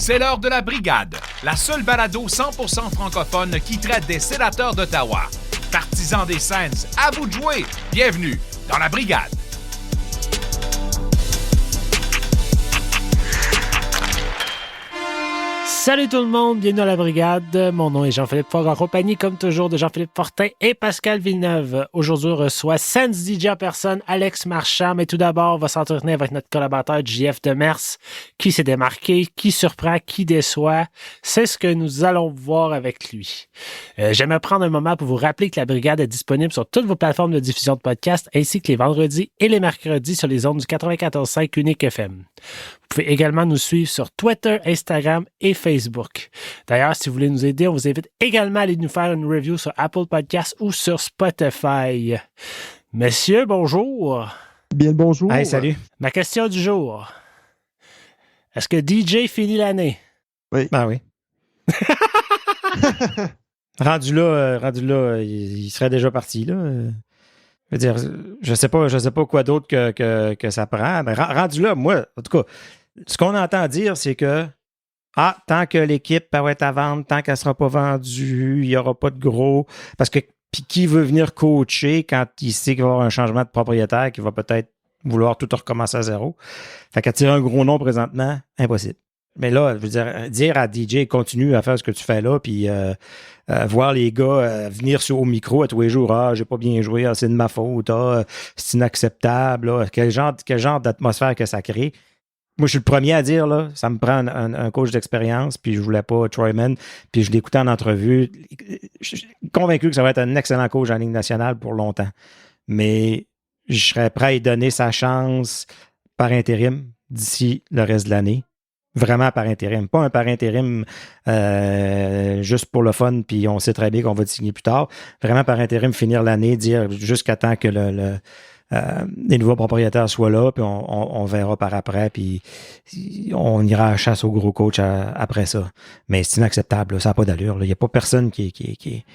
C'est l'heure de la Brigade, la seule balado 100% francophone qui traite des sénateurs d'Ottawa. Partisans des Sens, à vous de jouer. Bienvenue dans la Brigade. Salut tout le monde, bienvenue à la Brigade. Mon nom est Jean-Philippe Fogg, en compagnie, comme toujours, de Jean-Philippe Fortin et Pascal Villeneuve. Aujourd'hui, on reçoit Sens DJ en personne, Alex Marchand. Mais tout d'abord, on va s'entretenir avec notre collaborateur JF Demers, qui s'est démarqué, qui surprend, qui déçoit. C'est ce que nous allons voir avec lui. J'aimerais prendre un moment pour vous rappeler que la Brigade est disponible sur toutes vos plateformes de diffusion de podcasts, ainsi que les vendredis et les mercredis sur les ondes du 94.5 Unique FM. Vous pouvez également nous suivre sur Twitter, Instagram et Facebook. D'ailleurs, si vous voulez nous aider, on vous invite également à aller nous faire une review sur Apple Podcasts ou sur Spotify. Messieurs, bonjour. Bien le bonjour. Hey, salut. Ma question du jour. Est-ce que DJ finit l'année? Oui. Ben oui. rendu là, il serait déjà parti, là. Je veux dire, je sais pas quoi d'autre que ça prend. Mais rendu là, moi, en tout cas, ce qu'on entend dire, c'est que tant que l'équipe va être à vendre, tant qu'elle ne sera pas vendue, il n'y aura pas de gros. Parce que puis qui veut venir coacher quand il sait qu'il va y avoir un changement de propriétaire qui va peut-être vouloir tout recommencer à zéro? Fait qu'attirer un gros nom présentement, impossible. Mais là, je veux dire à DJ, continue à faire ce que tu fais là, puis voir les gars venir au micro à tous les jours. Ah, j'ai pas bien joué, c'est de ma faute, c'est inacceptable. Là. Quel genre d'atmosphère que ça crée? Moi, je suis le premier à dire, là, ça me prend un coach d'expérience, puis je voulais pas Troyman, puis je l'écoutais en entrevue. Je suis convaincu que ça va être un excellent coach en Ligue nationale pour longtemps. Mais je serais prêt à lui donner sa chance par intérim d'ici le reste de l'année. Vraiment par intérim. Pas un par intérim juste pour le fun, puis on sait très bien qu'on va te signer plus tard. Vraiment par intérim, finir l'année, dire jusqu'à temps que les nouveaux propriétaires soient là, puis on verra par après, puis on ira à la chasse au gros coach après ça. Mais c'est inacceptable, là, ça n'a pas d'allure. Il n'y a pas personne qui...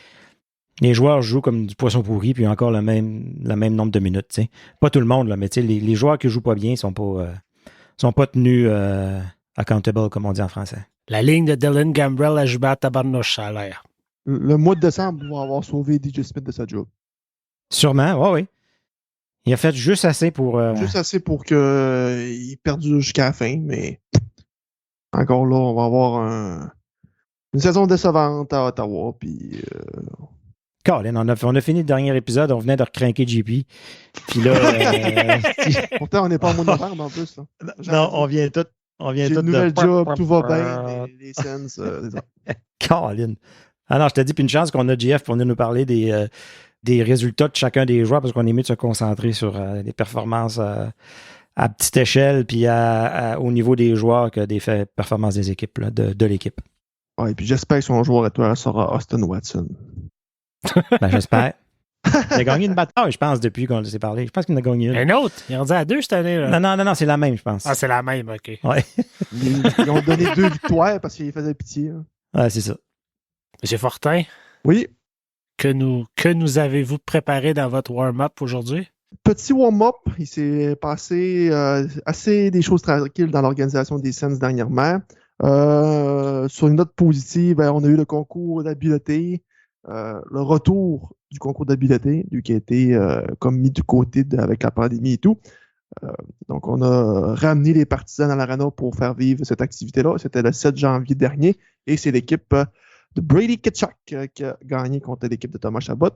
Les joueurs jouent comme du poisson pourri, puis encore le même nombre de minutes. T'sais. Pas tout le monde, là, mais les joueurs qui jouent pas bien sont pas tenus... accountable, comme on dit en français. La ligne de Dylan Gambrell a joué à tabarnouche, ça a l'air. Le mois de décembre va avoir sauvé DJ Smith de sa job. Sûrement, oui. Il a fait juste assez pour... Juste assez pour qu'il perde jusqu'à la fin, mais encore là, on va avoir une saison décevante à Ottawa, puis... Colin, on a fini le dernier épisode, on venait de recrinquer JP. Puis là... Pourtant, on n'est pas en mois de novembre, en plus. Là. Non, on vient tout... J'ai une nouvelle job, tout va bien, les Sens. Colin. Ah non, je te dis, puis une chance qu'on a JF pour venir nous parler des résultats de chacun des joueurs, parce qu'on est mieux de se concentrer sur les performances à petite échelle, puis au niveau des joueurs que des performances des équipes, là, de l'équipe. Ouais, et puis j'espère que son joueur actuel sera Austin Watson. Ben, j'espère. Il a gagné une bataille, je pense, depuis qu'on s'est parlé. Je pense qu'il en a gagné une. Un autre? Il est rendu à 2 cette année. Là. Non, c'est la même, je pense. Ah, c'est la même, OK. Ouais. Ils ont donné 2 victoires parce qu'ils faisaient pitié. Hein. Ouais, c'est ça. Monsieur Fortin? Oui. Que nous avez-vous préparé dans votre warm-up aujourd'hui? Petit warm-up. Il s'est passé assez des choses tranquilles dans l'organisation des Sens dernièrement. Sur une note positive, on a eu le concours d'habileté. Le retour du concours d'habileté, lui qui a été comme mis de côté avec la pandémie et tout. Donc, on a ramené les partisans dans l'arena pour faire vivre cette activité-là. C'était le 7 janvier dernier et c'est l'équipe de Brady Tkachuk qui a gagné contre l'équipe de Thomas Chabot.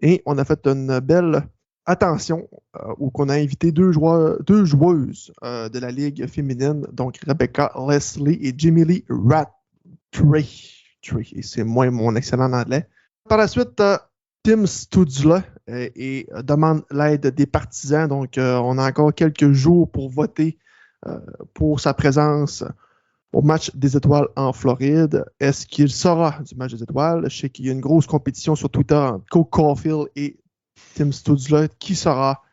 Et on a fait une belle attention où on a invité deux joueuses de la Ligue féminine, donc Rebecca Leslie et Jimmy Lee Rattray. Et c'est moi mon excellent anglais. Par la suite, Tim Studzla demande l'aide des partisans. Donc, on a encore quelques jours pour voter pour sa présence au match des étoiles en Floride. Est-ce qu'il sera du match des étoiles? Je sais qu'il y a une grosse compétition sur Twitter entre Cole Caulfield et Tim Studzla. Qui sera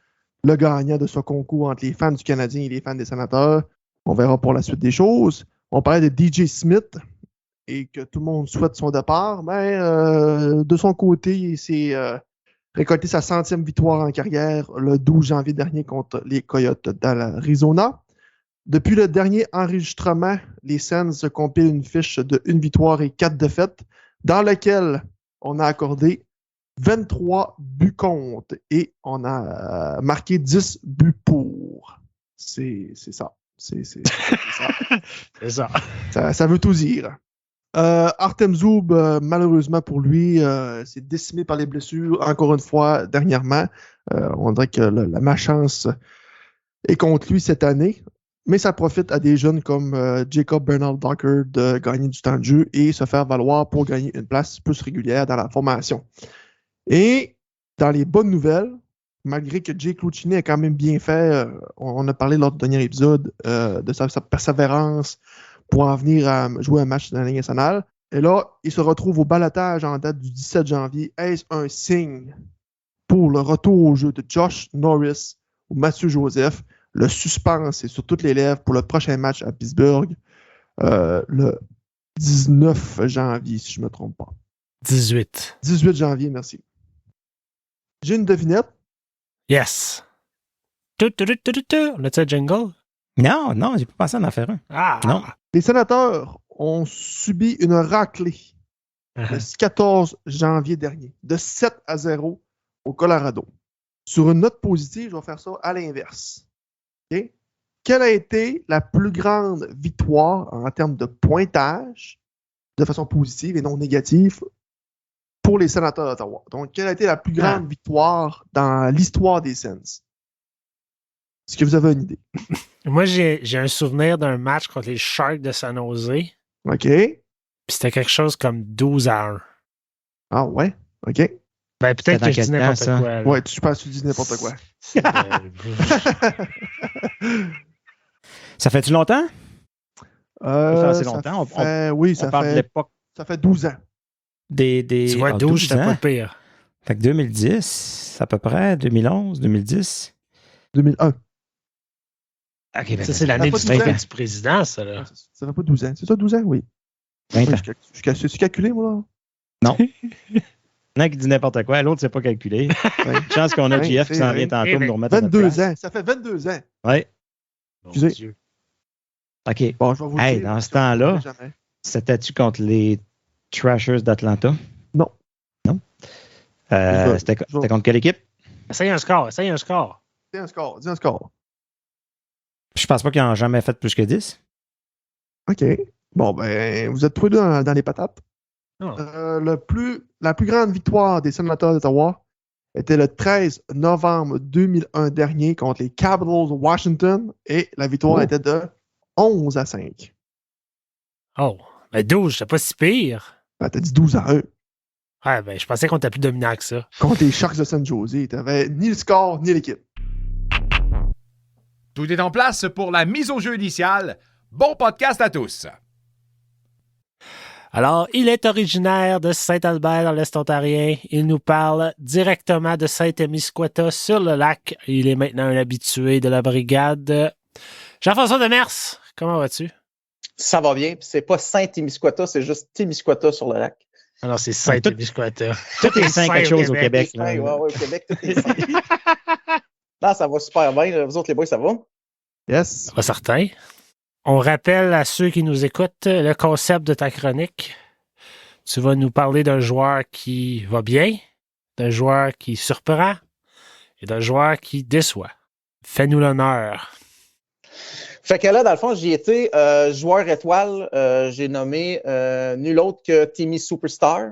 le gagnant de ce concours entre les fans du Canadien et les fans des Sénateurs? On verra pour la suite des choses. On parlait de DJ Smith et que tout le monde souhaite son départ, mais de son côté, il s'est récolté sa 100e victoire en carrière le 12 janvier dernier contre les Coyotes d'Arizona. Depuis le dernier enregistrement, les Sens compilent une fiche de 1 victoire et 4 défaites, dans laquelle on a accordé 23 buts contre et on a marqué 10 buts pour. C'est ça. C'est ça. C'est ça. Ça veut tout dire. Artem Zoub, malheureusement pour lui, s'est décimé par les blessures encore une fois dernièrement. On dirait que la malchance est contre lui cette année. Mais ça profite à des jeunes comme Jacob Bernal Docker de gagner du temps de jeu et se faire valoir pour gagner une place plus régulière dans la formation. Et dans les bonnes nouvelles, malgré que Jake Lucchini a quand même bien fait, on a parlé lors du dernier épisode de sa persévérance pour en venir à jouer un match dans la Ligue nationale. Et là, il se retrouve au ballottage en date du 17 janvier. Est-ce un signe pour le retour au jeu de Josh Norris ou Mathieu Joseph? Le suspense est sur toutes les lèvres pour le prochain match à Pittsburgh, le 19 janvier, si je ne me trompe pas. 18. 18 janvier, merci. J'ai une devinette. Yes. On a-tu un jingle? Non, j'ai pas pensé à en faire un. Ah! Non. Les Sénateurs ont subi une raclée le 14 janvier dernier, de 7-0 au Colorado. Sur une note positive, je vais faire ça à l'inverse. Okay? Quelle a été la plus grande victoire en termes de pointage, de façon positive et non négative, pour les Sénateurs d'Ottawa? Donc, quelle a été la plus grande victoire dans l'histoire des Sens? Est-ce que vous avez une idée? Moi, j'ai un souvenir d'un match contre les Sharks de San Jose. OK. Puis c'était quelque chose comme 12-1. Ah ouais? OK. Ben, peut-être dans que je quel dis temps, n'importe ça? quoi. là. Ouais, je pense que tu dis n'importe quoi. Ça fait-tu longtemps? Ça fait assez Ça longtemps. oui, On parle de l'époque ça fait 12 ans. des Tu vois, 12, c'était pas pire. Fait que 2010, à peu près, 2011, 2010. 2001. OK, ben, Ça, c'est l'année pas du 12 ans. traité du président, ça. Là. Ça fait pas 12 ans. C'est ça, 12 ans? Oui. 20 ans. Je suis calculé, moi, là. Non. Il y en a qui dit n'importe quoi, l'autre ne sait pas calculer. Ouais. Chance qu'on a Ouais, JF qui s'en c'est vient vrai. tantôt pour nous remettre à notre 22 place. ans. Ça fait 22 ans. Oui. Mon Excusez. Dieu. OK. Bon, je vais vous le Hey, dire. dans ce temps-là, Jamais. c'était-tu contre les Thrashers d'Atlanta? Non. Non? Je- C'était contre quelle équipe? Essaye un score. Dis un score. Je pense pas qu'ils n'ont jamais fait plus que 10. OK. Bon, ben, vous êtes tous les deux dans les patates. Oh. La plus grande victoire des Sénateurs d'Ottawa était le 13 novembre 2001 dernier contre les Capitals de Washington et la victoire était de 11-5. Oh, ben 12, c'était pas si pire. Ben, t'as dit 12-1. Ouais, ben, je pensais qu'on était plus dominant que ça. Contre les Sharks de San Jose, t'avais ni le score ni l'équipe. Tout est en place pour la mise au jeu initiale. Bon podcast à tous! Alors, il est originaire de Saint-Albert dans l'Est ontarien. Il nous parle directement de Saint-Témiscouata sur le lac. Il est maintenant un habitué de la brigade. Jean-François Demers, comment vas-tu? Ça va bien. Puis c'est pas Saint-Témiscouata, c'est juste Témiscouata sur le lac. Alors, c'est Saint-Témiscouata. Tout est 5 quelque chose au Québec. là. Ouais, au Québec, tout est saint. Non, ça va super bien. Là. Vous autres, les boys, ça va? Yes. Pas certain. On rappelle à ceux qui nous écoutent le concept de ta chronique. Tu vas nous parler d'un joueur qui va bien, d'un joueur qui surprend et d'un joueur qui déçoit. Fais-nous l'honneur. Fait que là, dans le fond, j'y étais joueur étoile. J'ai nommé nul autre que Timmy Superstar.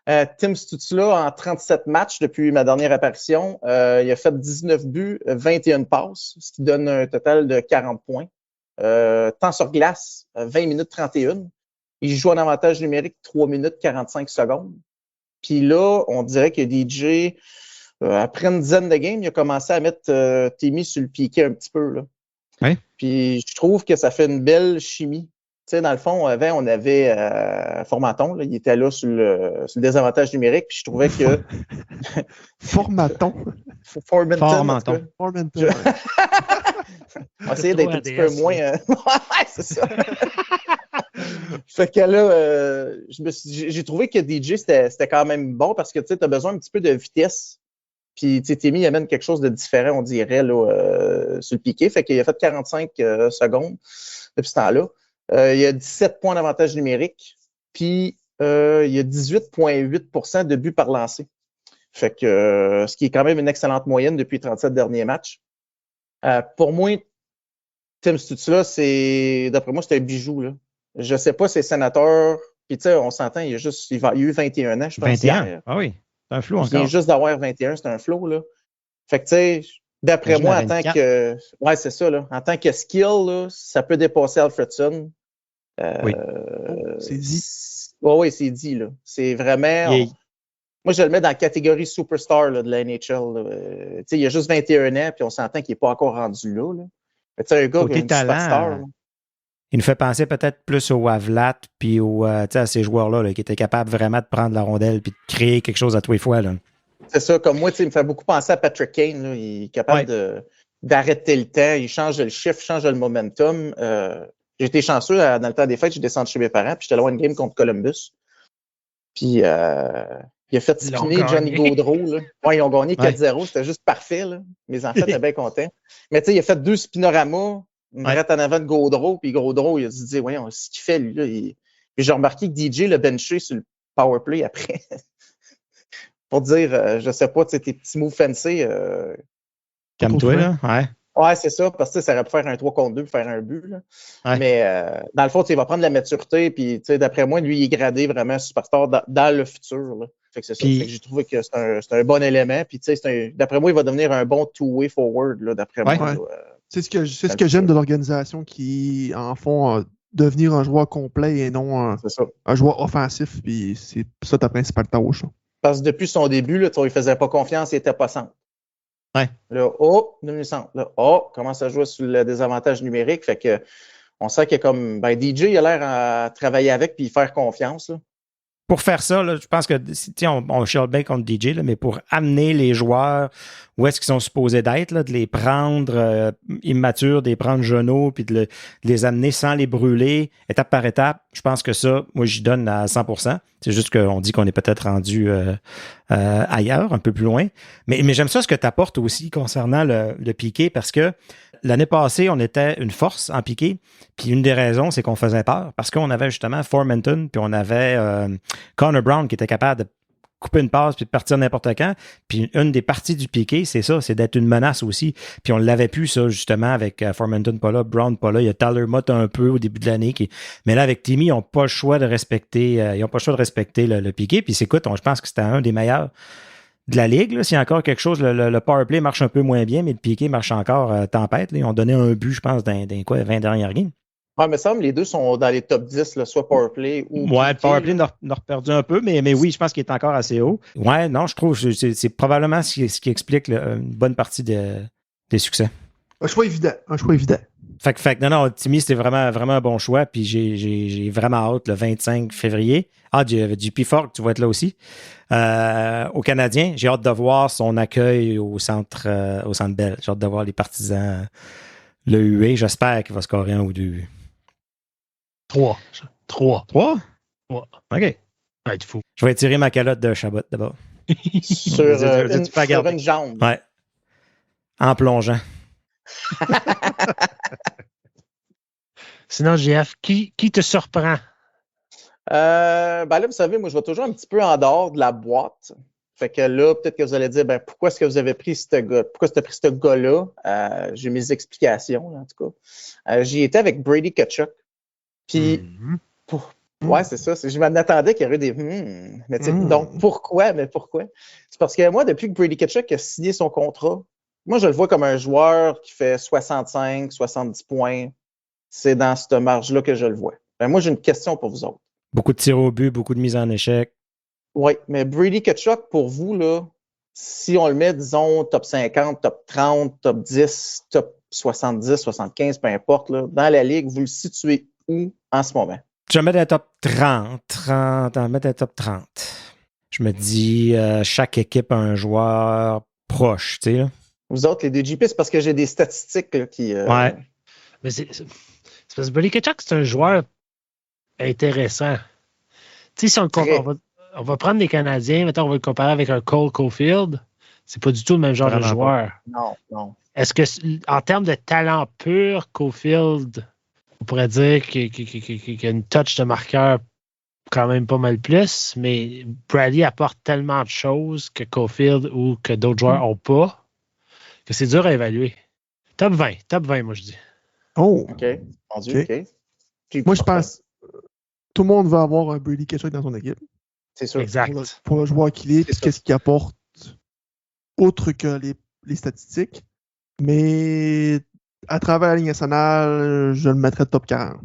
Tim Stützle, en 37 matchs depuis ma dernière apparition, il a fait 19 buts, 21 passes, ce qui donne un total de 40 points. Temps sur glace, 20 minutes 31. Il joue en avantage numérique 3 minutes 45 secondes. Puis là, on dirait que DJ, après une dizaine de games, il a commencé à mettre Timmy sur le piquet un petit peu. Là. Oui. Puis je trouve que ça fait une belle chimie. Tu sais, dans le fond, avant, on avait Formaton, là, il était là sur le désavantage numérique, puis je trouvais que... Formaton. Formanton. Formanton. On va essayer d'être un petit peu moins... Ouais, c'est ça. Fait que là, j'ai trouvé que DJ, c'était quand même bon parce que tu sais, tu as besoin un petit peu de vitesse Puis, Timmy il amène quelque chose de différent, on dirait, là, sur le piqué. Fait qu'il a fait 45 secondes depuis ce temps-là. Il y a 17 points d'avantage numérique. Puis, il y a 18,8% de buts par lancé. Fait que, ce qui est quand même une excellente moyenne depuis les 37 derniers matchs. Pour moi, Tim Stützle, d'après moi, c'est un bijou, là. Je sais pas, c'est sénateur. Puis, tu sais, on s'entend, il a eu 21 ans, je pense. 21? Hier. Ah oui, c'est un flou Il vient encore. juste d'avoir 21, c'est un flow, là. Fait que, tu sais, d'après moi, en tant que... Ouais, c'est ça, là. En tant que skill, là, ça peut dépasser Alfredson. Oui. C'est dit. Oui, c'est dit, là. C'est vraiment... Moi, je le mets dans la catégorie superstar là, de la NHL. Tu sais, il a juste 21 ans, puis on s'entend qu'il n'est pas encore rendu là. Tu sais, un gars qui est une superstar. Il nous fait penser peut-être plus au Havlat puis à ces joueurs-là là, qui étaient capables vraiment de prendre la rondelle puis de créer quelque chose à tous les fois. Là. C'est ça, comme moi, il me fait beaucoup penser à Patrick Kane. Là. Il est capable d'arrêter le temps, il change le chiffre, change le momentum. J'ai été chanceux dans le temps des fêtes, j'ai descendu chez mes parents, puis j'étais allé à une game contre Columbus. Puis il a fait spinner Johnny Gaudreau. Là. Ouais, ils ont gagné 4-0, c'était juste parfait. Là. Mes enfants étaient bien contents. Mais tu sais, il a fait 2 spinoramas, direct en avant de Gaudreau, puis Gaudreau, il a dit, voyons, ce qu'il fait, lui. Là, Puis j'ai remarqué que DJ l'a benché sur le powerplay après. Pour dire, je sais pas, tes petits moves fancy. Calme-toi, là. Ouais. Ouais, c'est ça, parce que ça aurait pu faire un 3 contre 2 faire un but. Là. Ouais. Mais dans le fond, il va prendre la maturité, puis d'après moi, lui, il est gradé vraiment superstar dans le futur. Là. Fait que c'est ça. Fait que j'ai trouvé que c'est un bon élément. Puis d'après moi, il va devenir un bon two-way forward, là, d'après moi. Ouais. C'est ce que j'aime de l'organisation qui en font devenir un joueur complet et non un joueur offensif. Puis c'est ça ta principale tâche. Parce que depuis son début, là, il ne faisait pas confiance, il n'était pas centre. Ouais. Là, devenu centre. Là, commence à jouer sur le désavantage numérique. Fait que on sent qu'il y a comme. DJ, il a l'air à travailler avec puis faire confiance. Là. Pour faire ça, là, je pense que on chiale bien contre DJ, là, mais pour amener les joueurs où est-ce qu'ils sont supposés d'être, là, de les prendre immatures, de les prendre genoux, puis de les amener sans les brûler, étape par étape, je pense que ça, moi, j'y donne à 100%. C'est juste qu'on dit qu'on est peut-être rendu ailleurs, un peu plus loin. Mais j'aime ça ce que tu apportes aussi concernant le piqué, parce que l'année passée, on était une force en piqué, puis une des raisons, c'est qu'on faisait peur, parce qu'on avait justement Formenton, puis on avait Connor Brown qui était capable de couper une passe puis de partir n'importe quand. Puis une des parties du piqué, c'est ça, c'est d'être une menace aussi. Puis on l'avait pu, ça, justement, avec Formenton pas là, Brown pas là. Il y a Tyler Mott un peu au début de l'année. Mais là, avec Timmy, ils n'ont pas le choix de respecter, le piqué. Puis écoute, je pense que c'était un des meilleurs de la Ligue. S'il y a encore quelque chose, le powerplay marche un peu moins bien, mais le piqué marche encore tempête. Là. Ils ont donné un but, je pense, dans 20 dernières games. Ouais, mais ça me semble les deux sont dans les top 10, là, soit powerplay ou. Ouais, le powerplay n'a perdu un peu, mais oui, je pense qu'il est encore assez haut. Ouais, non, je trouve que c'est probablement ce qui explique une bonne partie des succès. Un choix évident. Fait que non, Timmy, c'était vraiment, vraiment un bon choix. Puis j'ai vraiment hâte le 25 février. Du P-Fort, tu vas être là aussi. Au Canadien, j'ai hâte de voir son accueil au centre Bell. J'ai hâte de voir les partisans, le huer. J'espère qu'il va scorer 1 ou 2. 3. 3. OK. Ouais, tu fou. Je vais étirer ma calotte de Chabot d'abord. sur une jambe. Ouais. En plongeant. Sinon, GF, qui te surprend? Là, vous savez, moi, je vais toujours un petit peu en dehors de la boîte. Fait que là, peut-être que vous allez dire, pourquoi est-ce que vous avez pris ce gars? Pourquoi tu as pris ce gars-là? J'ai mes explications, là, en tout cas. J'y étais avec Brady Tkachuk. Puis, ouais, c'est ça. Je m'en attendais qu'il y aurait des mais donc, pourquoi? C'est parce que moi, depuis que Brady Tkachuk a signé son contrat, moi, je le vois comme un joueur qui fait 65, 70 points. C'est dans cette marge-là que je le vois. Moi, j'ai une question pour vous autres. Beaucoup de tirs au but, beaucoup de mises en échec. Oui, mais Brady Tkachuk, pour vous, là, si on le met, disons, top 50, top 30, top 10, top 70, 75, peu importe, là, dans la Ligue, vous le situez où en ce moment? Je vais mettre un top 30. Je me dis, chaque équipe a un joueur proche, tu sais, là. Vous autres, les deux GP, c'est parce que j'ai des statistiques là, qui... Ouais. Mais c'est parce que Brady Tkachuk, c'est un joueur intéressant. Tu sais, si on va prendre les Canadiens, mettons, on va le comparer avec un Cole Caulfield. C'est pas du tout le même genre de Vraiment joueur. Non. Est-ce que, en termes de talent pur, Caulfield, on pourrait dire qu'il y a une touch de marqueur quand même pas mal plus, mais Bradley apporte tellement de choses que Caulfield ou que d'autres joueurs n'ont pas, que c'est dur à évaluer. Top 20, moi je dis. Oh! OK. Rendu, OK. Moi, je pense tout le monde va avoir un Brady Tkachuk dans son équipe. C'est sûr. Exact. Pour le joueur qu'il est, C'est ça. qu'est-ce qu'il apporte autre que les statistiques. Mais à travers la Ligue nationale, je le mettrais top 40.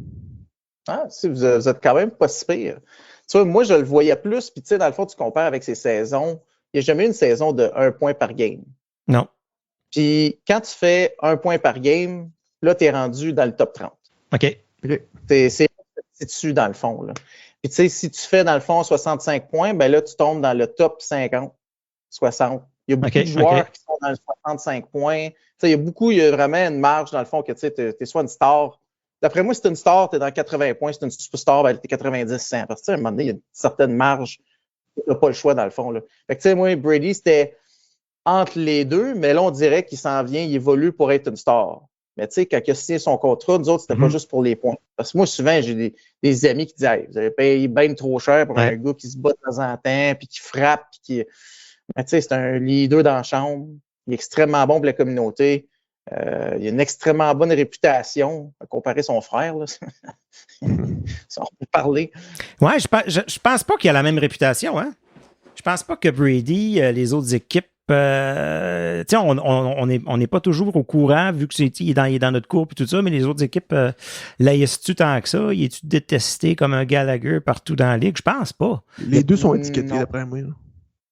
Ah, vous êtes quand même pas si pire. Tu vois, moi, je le voyais plus, puis tu sais, dans le fond, tu compares avec ses saisons. Il n'y a jamais eu une saison de 1 point par game. Non. Puis quand tu fais 1 point par game, là, tu es rendu dans le top 30. OK. C'est dessus, dans le fond. Là. Puis tu sais, si tu fais, dans le fond, 65 points, ben là, tu tombes dans le top 50, 60. Il y a beaucoup de joueurs qui sont dans le 65 points. Tu sais, il y a vraiment une marge, dans le fond, que tu sais, es soit une star. D'après moi, si tu es une star, tu es dans 80 points. Si tu es une superstar, ben, tu es 90, 100. Parce que, à un moment donné, il y a une certaine marge. Tu n'as pas le choix, dans le fond. Là. Fait que, tu sais, moi, Brady, c'était entre les deux, mais là, on dirait qu'il s'en vient, il évolue pour être une star. Mais tu sais, quand il a signé son contrat, nous autres, c'était pas juste pour les points. Parce que moi, souvent, j'ai des amis qui disent hey, vous avez payé bien trop cher pour un gars qui se bat de temps en temps, puis qui frappe, puis qui. Mais tu sais, c'est un leader dans la chambre. Il est extrêmement bon pour la communauté. Il a une extrêmement bonne réputation, à comparer son frère. Là. Si on peut parler. Ouais, je pense pas qu'il a la même réputation. Hein? Je pense pas que Brady, les autres équipes, on n'est pas toujours au courant, vu qu'il est dans notre cours et tout ça, mais les autres équipes, l'haïssent-tu tant que ça? Il est-tu détesté comme un Gallagher partout dans la ligue? Je pense pas. Les deux sont étiquetés, d'après moi. Là.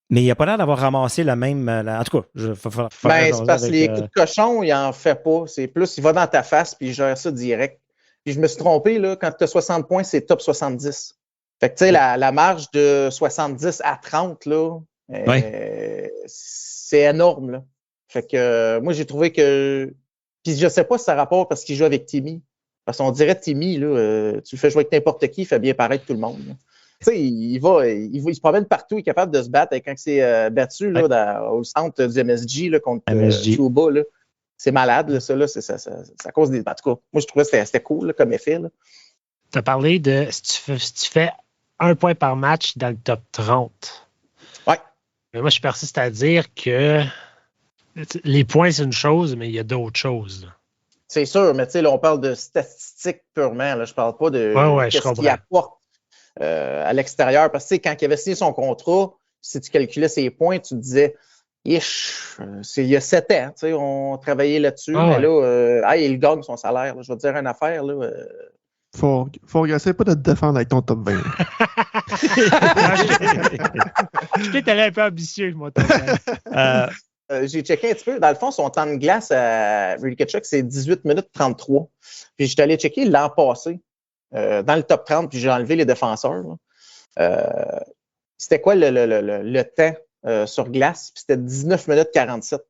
Mais il n'a pas l'air d'avoir ramassé la même. En tout cas, c'est parce que les coups de cochon, il n'en fait pas. C'est plus, il va dans ta face puis il gère ça direct. Puis je me suis trompé, là, quand tu as 60 points, c'est top 70. Fait que tu sais, la marge de 70 à 30, là, c'est énorme. Là. Fait que moi, j'ai trouvé que. Puis je sais pas si ça rapporte parce qu'il joue avec Timmy. Parce qu'on dirait Timmy, là, tu le fais jouer avec n'importe qui, il fait bien paraître tout le monde. Là. Tu sais, il se promène partout, il est capable de se battre. Et quand il s'est battu là, au centre du MSG là, contre Cuba, là, c'est malade, là, ça, là, ça cause des. En tout cas, moi, je trouvais que c'était cool là, comme effet. Tu as parlé de si tu fais 1 point par match dans le top 30. Ouais. Mais moi, je persiste à dire que les points, c'est une chose, mais il y a d'autres choses. Là. C'est sûr, mais tu sais, là, on parle de statistiques purement. Là, je parle pas de ce qu'il apporte à l'extérieur. Parce que quand il avait signé son contrat, si tu calculais ses points, tu te disais, il y a 7 ans, tu sais, on travaillait là-dessus. Mais là, il gagne son salaire. Là, je vais te dire une affaire. Là, Faut essayer pas de te défendre avec ton top 20. Je t'ai allé un peu ambitieux, moi, top 20. J'ai checké un petit peu. Dans le fond, son temps de glace à Brady Tkachuk, c'est 18 minutes 33. Puis j'étais allé checker l'an passé, dans le top 30, puis j'ai enlevé les défenseurs. C'était quoi le temps sur glace? Puis c'était 19 minutes 47.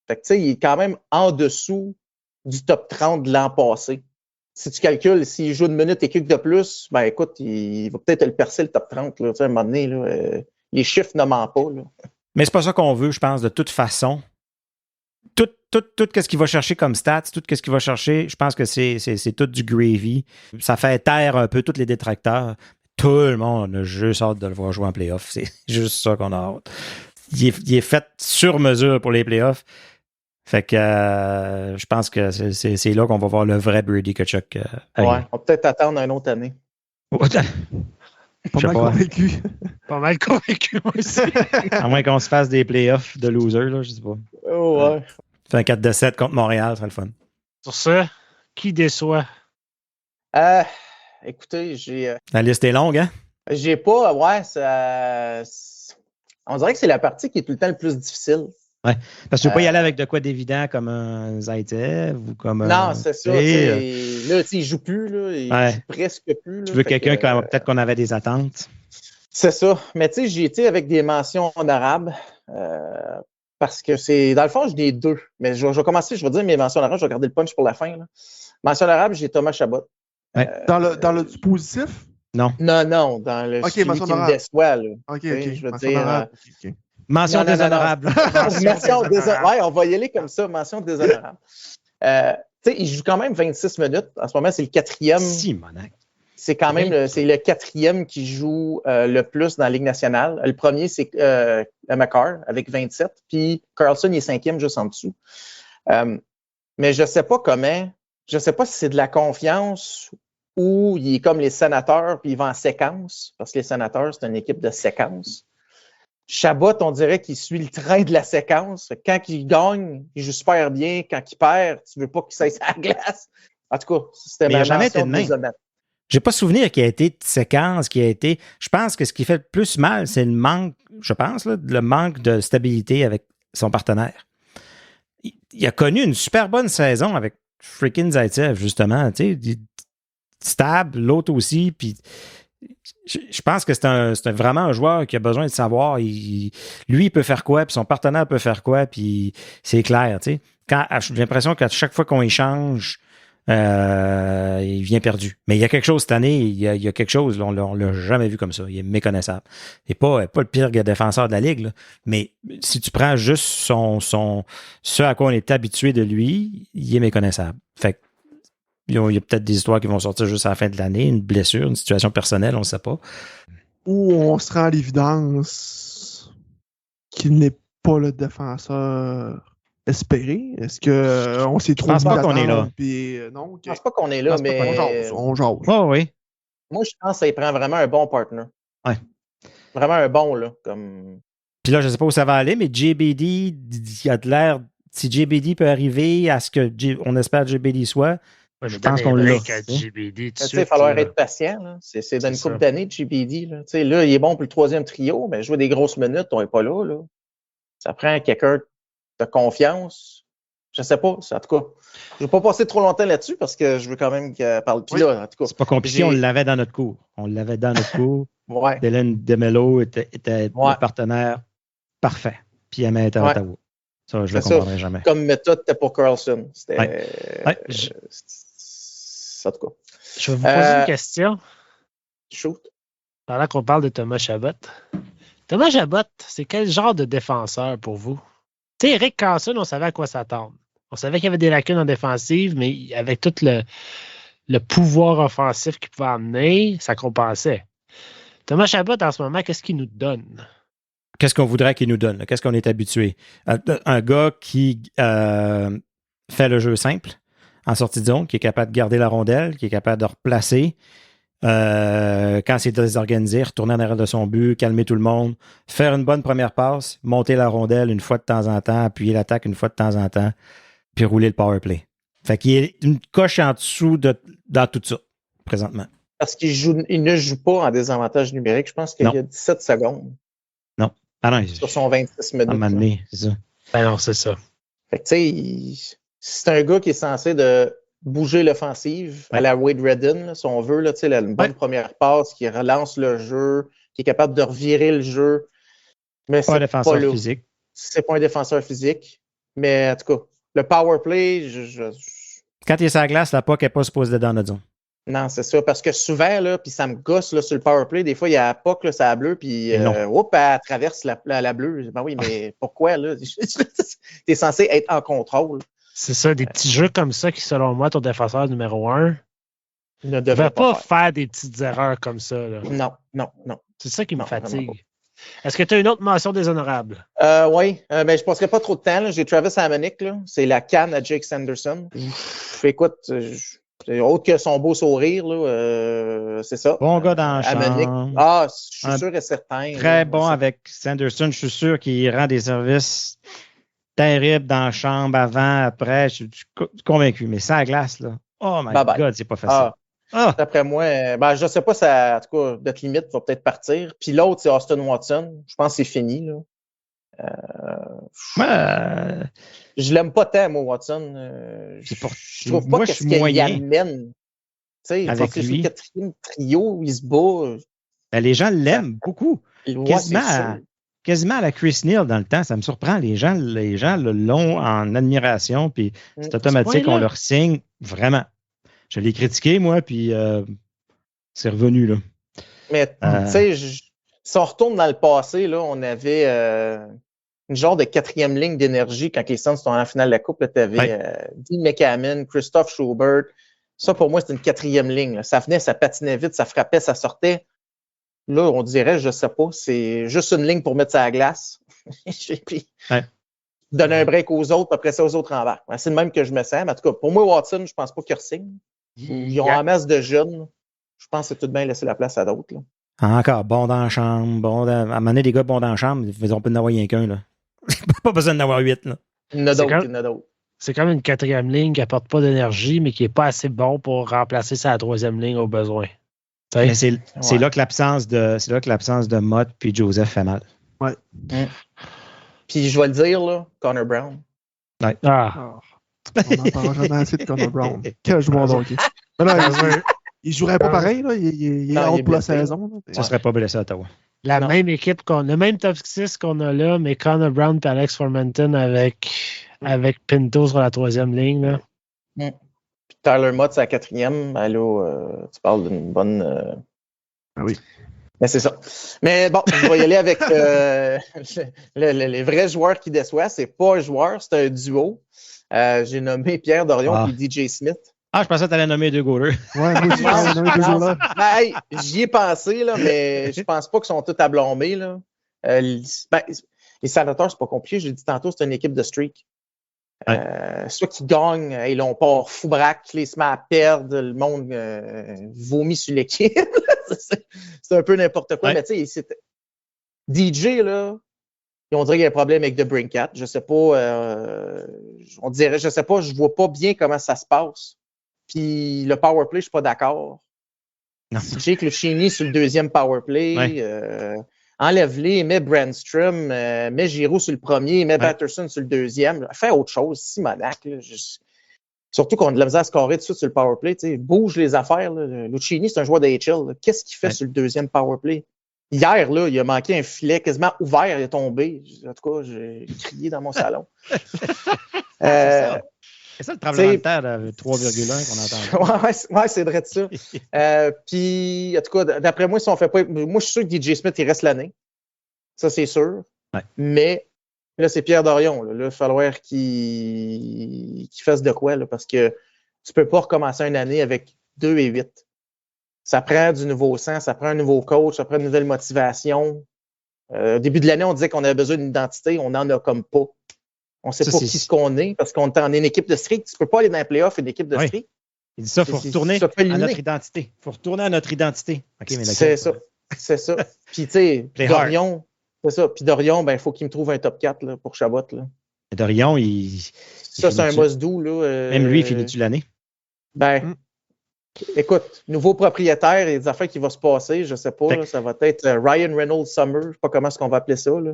Fait que tu sais, il est quand même en dessous du top 30 de l'an passé. Si tu calcules, s'il joue une minute et quelques de plus, ben écoute, il va peut-être le percer le top 30. Là, à un moment donné, là, les chiffres ne mentent pas. Là. Mais c'est pas ça qu'on veut, je pense, de toute façon. Tout ce qu'il va chercher comme stats, tout ce qu'il va chercher, je pense que c'est tout du gravy. Ça fait taire un peu tous les détracteurs. Tout le monde a juste hâte de le voir jouer en playoff. C'est juste ça qu'on a hâte. Il est fait sur mesure pour les playoffs. Fait que je pense que c'est là qu'on va voir le vrai Brady Tkachuk. On va peut-être attendre une autre année. Convaincu. Pas mal convaincu, moi aussi. À moins qu'on se fasse des playoffs de loser, là, je sais pas. Oh, ouais. Fait un 4-7 contre Montréal, ça serait le fun. Sur ça, qui déçoit? Écoutez, la liste est longue, hein? J'ai pas, on dirait que c'est la partie qui est tout le temps le plus difficile. Ouais, parce que tu ne veux pas y aller avec de quoi d'évident comme un Zaitsev ou comme non, c'est ça. Là, il joue plus, là, il joue presque plus. Là, tu veux quelqu'un qui peut-être qu'on avait des attentes? C'est ça. Mais tu sais, j'ai été avec des mentions honorables parce que c'est. Dans le fond, j'en ai 2. Mais je vais commencer, je vais dire mes mentions honorables, je vais garder le punch pour la fin. Là. Mention honorable, j'ai Thomas Chabot. Ouais. Dans le positif? Non. Non, dans le celui qui me déçoit. Là. OK. Je veux dire. Mention Non. déshonorable. Ouais, on va y aller comme ça, mention déshonorable. Tu sais, il joue quand même 26 minutes. En ce moment, c'est le 4e. Simonac. C'est quand même c'est le 4e qui joue le plus dans la Ligue nationale. Le premier, c'est McCarr avec 27. Puis Carlson, il est 5e juste en dessous. Mais je sais pas si c'est de la confiance ou il est comme les Sénateurs puis il va en séquence. Parce que les Sénateurs, c'est une équipe de séquence. Chabot, on dirait qu'il suit le train de la séquence. Quand il gagne, il joue super bien. Quand il perd, tu veux pas qu'il s'aille à la glace. En tout cas, c'était ma mention déshonnête. J'ai pas souvenir qu'il y a été de séquence, Je pense que ce qui fait le plus mal, c'est le manque, le manque de stabilité avec son partenaire. Il a connu une super bonne saison avec freaking Zaitsev, justement. Tu sais, stable, l'autre aussi. Puis je pense que c'est vraiment un joueur qui a besoin de savoir. Lui, il peut faire quoi, puis son partenaire peut faire quoi, puis c'est clair. Tu sais. J'ai l'impression qu'à chaque fois qu'on échange, il vient perdu. Mais il y a quelque chose cette année, il y a quelque chose, là, on l'a jamais vu comme ça. Il est méconnaissable. Il n'est pas le pire défenseur de la Ligue, là. Mais si tu prends juste ce à quoi on est habitué de lui, il est méconnaissable. Fait que, il y a peut-être des histoires qui vont sortir juste à la fin de l'année, une blessure, une situation personnelle, on ne sait pas. Ou on se rend à l'évidence qu'il n'est pas le défenseur espéré. Est-ce qu'on s'est trop dit qu'on est là. Puis, non, Je pense pas qu'on est là, mais on jase. Oh, oui. Moi, je pense que ça prend vraiment un bon partner. Ouais. Vraiment un bon, là. Comme... Puis là, je ne sais pas où ça va aller, mais JBD, il a de l'air... Si JBD peut arriver à ce on espère que JBD soit, je pense qu'on l'a. Il va falloir être patient. Là. C'est dans une couple d'années, JBD. Là. Là, il est bon pour le 3e trio, mais jouer des grosses minutes, on n'est pas là, là. Ça prend quelqu'un de confiance. Je ne sais pas. En tout cas, je ne vais pas passer trop longtemps là-dessus parce que je veux quand même qu'il parle. Puis là, en tout cas, c'est pas compliqué, on l'avait dans notre cours. Ouais. Dylan DeMello était le partenaire parfait. Puis elle était à Ottawa. Ça, je ne le comprendrai jamais. Comme méthode, c'était pour Carlson. C'était. En tout cas. Je vais vous poser une question. Shoot. Pendant qu'on parle de Thomas Chabot. Thomas Chabot, c'est quel genre de défenseur pour vous? Tu sais, Erik Karlsson, on savait à quoi s'attendre. On savait qu'il y avait des lacunes en défensive, mais avec tout le pouvoir offensif qu'il pouvait amener, ça compensait. Thomas Chabot, en ce moment, qu'est-ce qu'il nous donne? Qu'est-ce qu'on voudrait qu'il nous donne? Là? Qu'est-ce qu'on est habitué? Un gars qui fait le jeu simple en sortie de zone, qui est capable de garder la rondelle, qui est capable de replacer. Quand c'est désorganisé, retourner en arrière de son but, calmer tout le monde, faire une bonne première passe, monter la rondelle une fois de temps en temps, appuyer l'attaque une fois de temps en temps, puis rouler le power play. Fait qu'il est une coche en dessous dans tout ça, présentement. Parce qu'il ne joue pas en désavantage numérique. Je pense qu'il y a 17 secondes. Non. Ah non, sur son 26 minutes. À un moment donné, c'est ça. Ben non, c'est ça. Fait que tu sais, c'est un gars qui est censé de bouger l'offensive à la Wade Redden, là, si on veut, là, une bonne première passe qui relance le jeu, qui est capable de revirer le jeu. Mais c'est pas un défenseur physique. C'est pas un défenseur physique. Mais en tout cas, le power play, quand il est sur la glace, la puck n'est pas supposée être dans notre zone. Non, c'est ça. Parce que souvent, là, puis ça me gosse là, sur le power play, des fois, il y a la puck, là, ça bleu, puis elle traverse la bleue. Ben oui, mais pourquoi, là? T'es censé être en contrôle. C'est ça, des petits jeux comme ça qui, selon moi, ton défenseur numéro 1 ne devrait pas faire des petites erreurs comme ça. Là. Non. C'est ça qui me fatigue. Est-ce que tu as une autre mention déshonorable? Oui, mais je ne passerai pas trop de temps. Là. J'ai Travis Hamonic, là. C'est la canne à Jake Sanderson. Écoute, autre que son beau sourire, là, c'est ça. Bon gars dans le champ. Ah, je suis sûr et certain. Très là, bon avec Sanderson. Je suis sûr qu'il rend des services terribles dans la chambre, avant, après. Je suis convaincu. Mais sans glace, là. Oh my God, c'est pas facile. D'après moi, je ne sais pas, ça, en tout cas, notre limite va peut-être partir. Puis l'autre, c'est Austin Watson. Je pense que c'est fini. Là. Je l'aime pas tant, moi, Watson. Je trouve pas qu'est-ce qu'il amène. Avec lui. Sur le 4e trio, il se bat. Les gens l'aiment beaucoup. Quasiment à la Chris Neal dans le temps. Ça me surprend. Les gens l'ont en admiration. Puis c'est automatique, on leur signe vraiment. Je l'ai critiqué, moi, puis c'est revenu, là. Mais, tu sais, Si on retourne dans le passé, là, on avait une genre de 4e ligne d'énergie quand les Suns sont en finale de la Coupe. Tu avais Dean McAmmon, Christophe Schubert. Ça, pour moi, c'était une 4e ligne. Là. Ça venait, ça patinait vite, ça frappait, ça sortait. Là, on dirait, je sais pas, c'est juste une ligne pour mettre ça à la glace. Puis, donner un break aux autres, puis après ça, aux autres en bas. C'est le même que je me sens. Mais en tout cas, pour moi, Watson, je pense pas qu'il re-signe. Ils ont en masse de jeunes. Je pense que c'est tout de bien laisser la place à d'autres. Là. Encore, bon dans la chambre. À un moment donné, les gars bons dans la chambre, ils ont pas d'en avoir rien qu'un. Là. Pas besoin d'en avoir 8. Là. Il y en a d'autres. C'est comme une 4e ligne qui apporte pas d'énergie, mais qui est pas assez bon pour remplacer sa 3e ligne au besoin. Mais c'est là que l'absence de Mott puis Joseph fait mal. Ouais. Puis je vais le dire, là, Connor Brown. Ouais. On n'en parle jamais assez de Connor Brown. Quel joueur de hockey. Il jouerait pas pareil, là. Il est out pour la saison. Là. Ça serait pas blessé à Ottawa. Le même top 6 qu'on a là, mais Connor Brown et Alex Formenton avec Pinto sur la 3e ligne. Là. Puis Tyler Mott, c'est la 4e. Ben là, tu parles d'une bonne... Ah oui. Mais c'est ça. Mais bon, je vais y aller avec les vrais joueurs qui déçoivent. C'est pas un joueur, c'est un duo. J'ai nommé Pierre Dorion et DJ Smith. Je pensais que tu allais nommer 2 goalers. Ouais, moi aussi, j'ai nommé 2 goalers. Hey, j'y ai pensé, là, mais je pense pas qu'ils sont tous à blâmer. Là. Les Sénateurs, c'est pas compliqué. J'ai dit tantôt, c'est une équipe de streak. Ceux qui gagnent, ils l'ont pas fou braque, les se met à perdre, le monde vomit sur l'équipe. C'est un peu n'importe quoi. Mais tu sais, DJ, là, on dirait qu'il y a un problème avec The Brincat. Je sais pas, on dirait, je sais pas, je vois pas bien comment ça se passe. Puis le powerplay, je suis pas d'accord. Jake Lucchini sur le 2e powerplay. Enlève-les, mets Brandstrom, mets Giroux sur le 1er, mets Patterson sur le 2e. Fais autre chose, Simonac. Surtout qu'on a de la misère à scorer tout de suite sur le powerplay. Bouge les affaires. Là. Lucchini, c'est un joueur d'AHL. Qu'est-ce qu'il fait sur le 2e powerplay? Hier, là, il a manqué un filet quasiment ouvert, il est tombé. En tout cas, j'ai crié dans mon salon. C'est ça le tremblement de terre, 3,1 qu'on entend. Ouais, c'est vrai de ça. Puis, en tout cas, d'après moi, si on fait pas. Moi, je suis sûr que DJ Smith, il reste l'année. Ça, c'est sûr. Ouais. Mais là, c'est Pierre Dorion. Là, il va falloir qu'il fasse de quoi, là, parce que tu peux pas recommencer une année avec 2 et 8. Ça prend du nouveau sang, ça prend un nouveau coach, ça prend une nouvelle motivation. Au début de l'année, on disait qu'on avait besoin d'une identité, on n'en a comme pas. On ne sait pas qui ce qu'on est, parce qu'on est en une équipe de streak. Tu ne peux pas aller dans les playoffs une équipe de streak. Il dit ça, il faut retourner à notre identité. Il faut retourner à notre identité. Okay, mais c'est ça. C'est ça. Puis, tu sais, Dorion, c'est ça. Puis Dorion, ben, il faut qu'il me trouve un top 4 là, pour Chabot. Là. Dorion, ça, c'est un must-do. Même lui, il finit-tu l'année? Ben, écoute, nouveau propriétaire et des affaires qui vont se passer, je ne sais pas. Là, ça va être Ryan Reynolds Summer. Je ne sais pas comment est-ce qu'on va appeler ça. Là.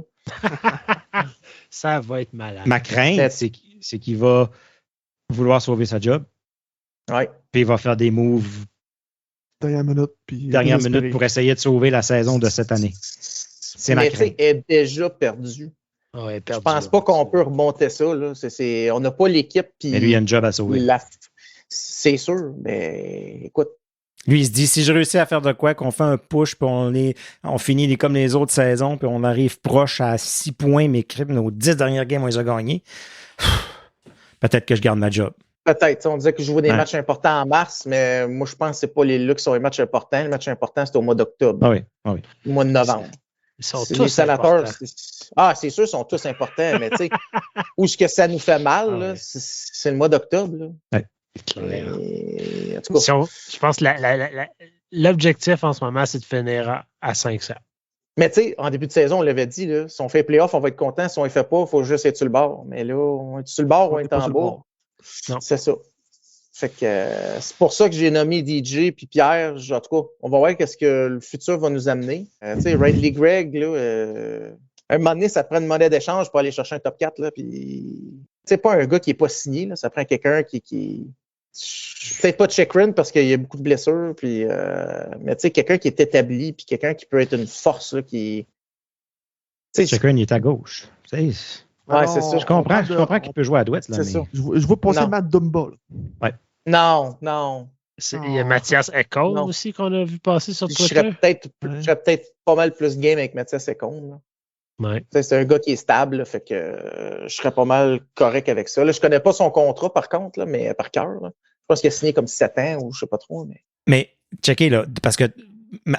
Ça va être malade. Ma crainte, c'est qu'il va vouloir sauver sa job. Ouais. Puis il va faire des moves dernière minute pour essayer de sauver la saison de cette année. C'est ma crainte. Elle est déjà perdue. Ouais, je pense pas qu'on peut remonter ça. Là. On n'a pas l'équipe. Mais lui, il a une job à sauver. C'est sûr, mais écoute. Lui, il se dit, si je réussis à faire de quoi, qu'on fait un push, puis on finit comme les autres saisons, puis on arrive proche à 6 points, mais nos 10 dernières games, on les a gagnés, peut-être que je garde ma job. Peut-être. On disait que je jouais des matchs importants en mars, mais moi, je pense que ce n'est pas les qui sont les matchs importants. Les matchs importants, c'est au mois d'octobre. Ah oui. Au mois de novembre. Ils sont tous sénateurs. C'est sûr, ils sont tous importants, mais tu sais, où est-ce que ça nous fait mal, là, c'est le mois d'octobre. Ouais. En tout cas, je pense que l'objectif en ce moment, c'est de finir à 500. Mais tu sais, en début de saison, on l'avait dit, là, si on fait playoff, on va être content. Si on ne les fait pas, il faut juste être sur le bord. Mais là, on est sur le bord ou on est en bas. C'est ça. Fait que c'est pour ça que j'ai nommé DJ puis Pierre. En tout cas, on va voir qu'est-ce que le futur va nous amener. Tu sais, Riley Gregg, là, à un moment donné, ça prend une monnaie d'échange pour aller chercher un top 4. Là, puis, c'est pas un gars qui n'est pas signé. Là, ça prend quelqu'un qui peut-être pas Chikrin parce qu'il y a beaucoup de blessures. Puis, mais tu sais, quelqu'un qui est établi puis quelqu'un qui peut être une force. Là, Chikrin, il est à gauche. Ouais, c'est ça. Je comprends qu'il peut jouer à droite. Là, c'est mais... ça. Je veux passer Matt Dumba. Non. Il y a Mathias Ekholm Non. aussi qu'on a vu passer sur Je Twitter. serais peut-être pas mal plus game avec Mathias Ekholm. Là. Ouais. Tu sais, c'est un gars qui est stable, là, fait que je serais pas mal correct avec ça. Là, je connais pas son contrat, par contre, là, mais par cœur. Là. Je pense qu'il a signé comme 7 ans ou je sais pas trop. Mais, checkez, là, parce que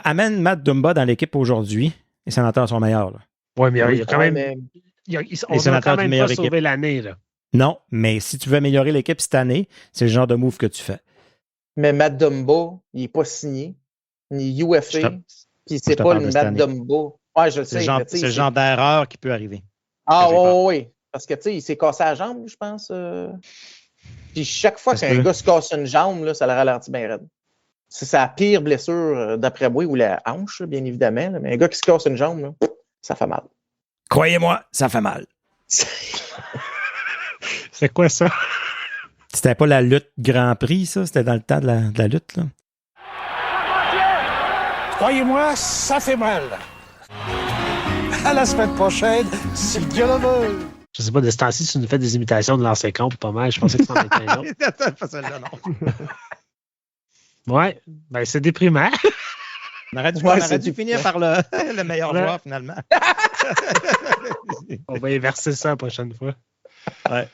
amène Matt Dumba dans l'équipe aujourd'hui, les sénateurs sont meilleurs. Là. Ouais, mais il y a quand même. Mais... On Les sénateurs quand d'une même pas meilleure sauvé équipe. l'année, là. Non, mais si tu veux améliorer l'équipe cette année, c'est le genre de move que tu fais. mais Matt Dumba, il n'est pas signé, ni UFA, puis c'est te pas parle le de cette Matt Dumba. Ouais, je le sais. mais tu sais, C'est le genre d'erreur qui peut arriver. Ah, que j'ai peur. oui. Parce que, tu sais, il s'est cassé la jambe, je pense. Puis chaque fois Ça se qu'un peut. gars se casse une jambe, là, ça le ralentit bien raide. C'est sa pire blessure, d'après moi, ou la hanche, bien évidemment. Là, mais un gars qui se casse une jambe, là, ça fait mal. Croyez-moi, ça fait mal. C'est quoi ça? C'était pas la lutte Grand Prix, ça? C'était dans le temps de la lutte, là? Croyez-moi, ça fait mal. À la semaine prochaine, si Dieu le veut. Je sais pas, de ce temps-ci, tu nous fais des imitations de l'ancien compte pas mal. Je pensais que c'en était un autre. Pas celle-là, non. Ouais, ben c'est déprimant. On aurait dû, Ouais, on c'est aurait dû du- finir par le meilleur Ouais. joueur, finalement. On va inverser ça la prochaine fois. Ouais.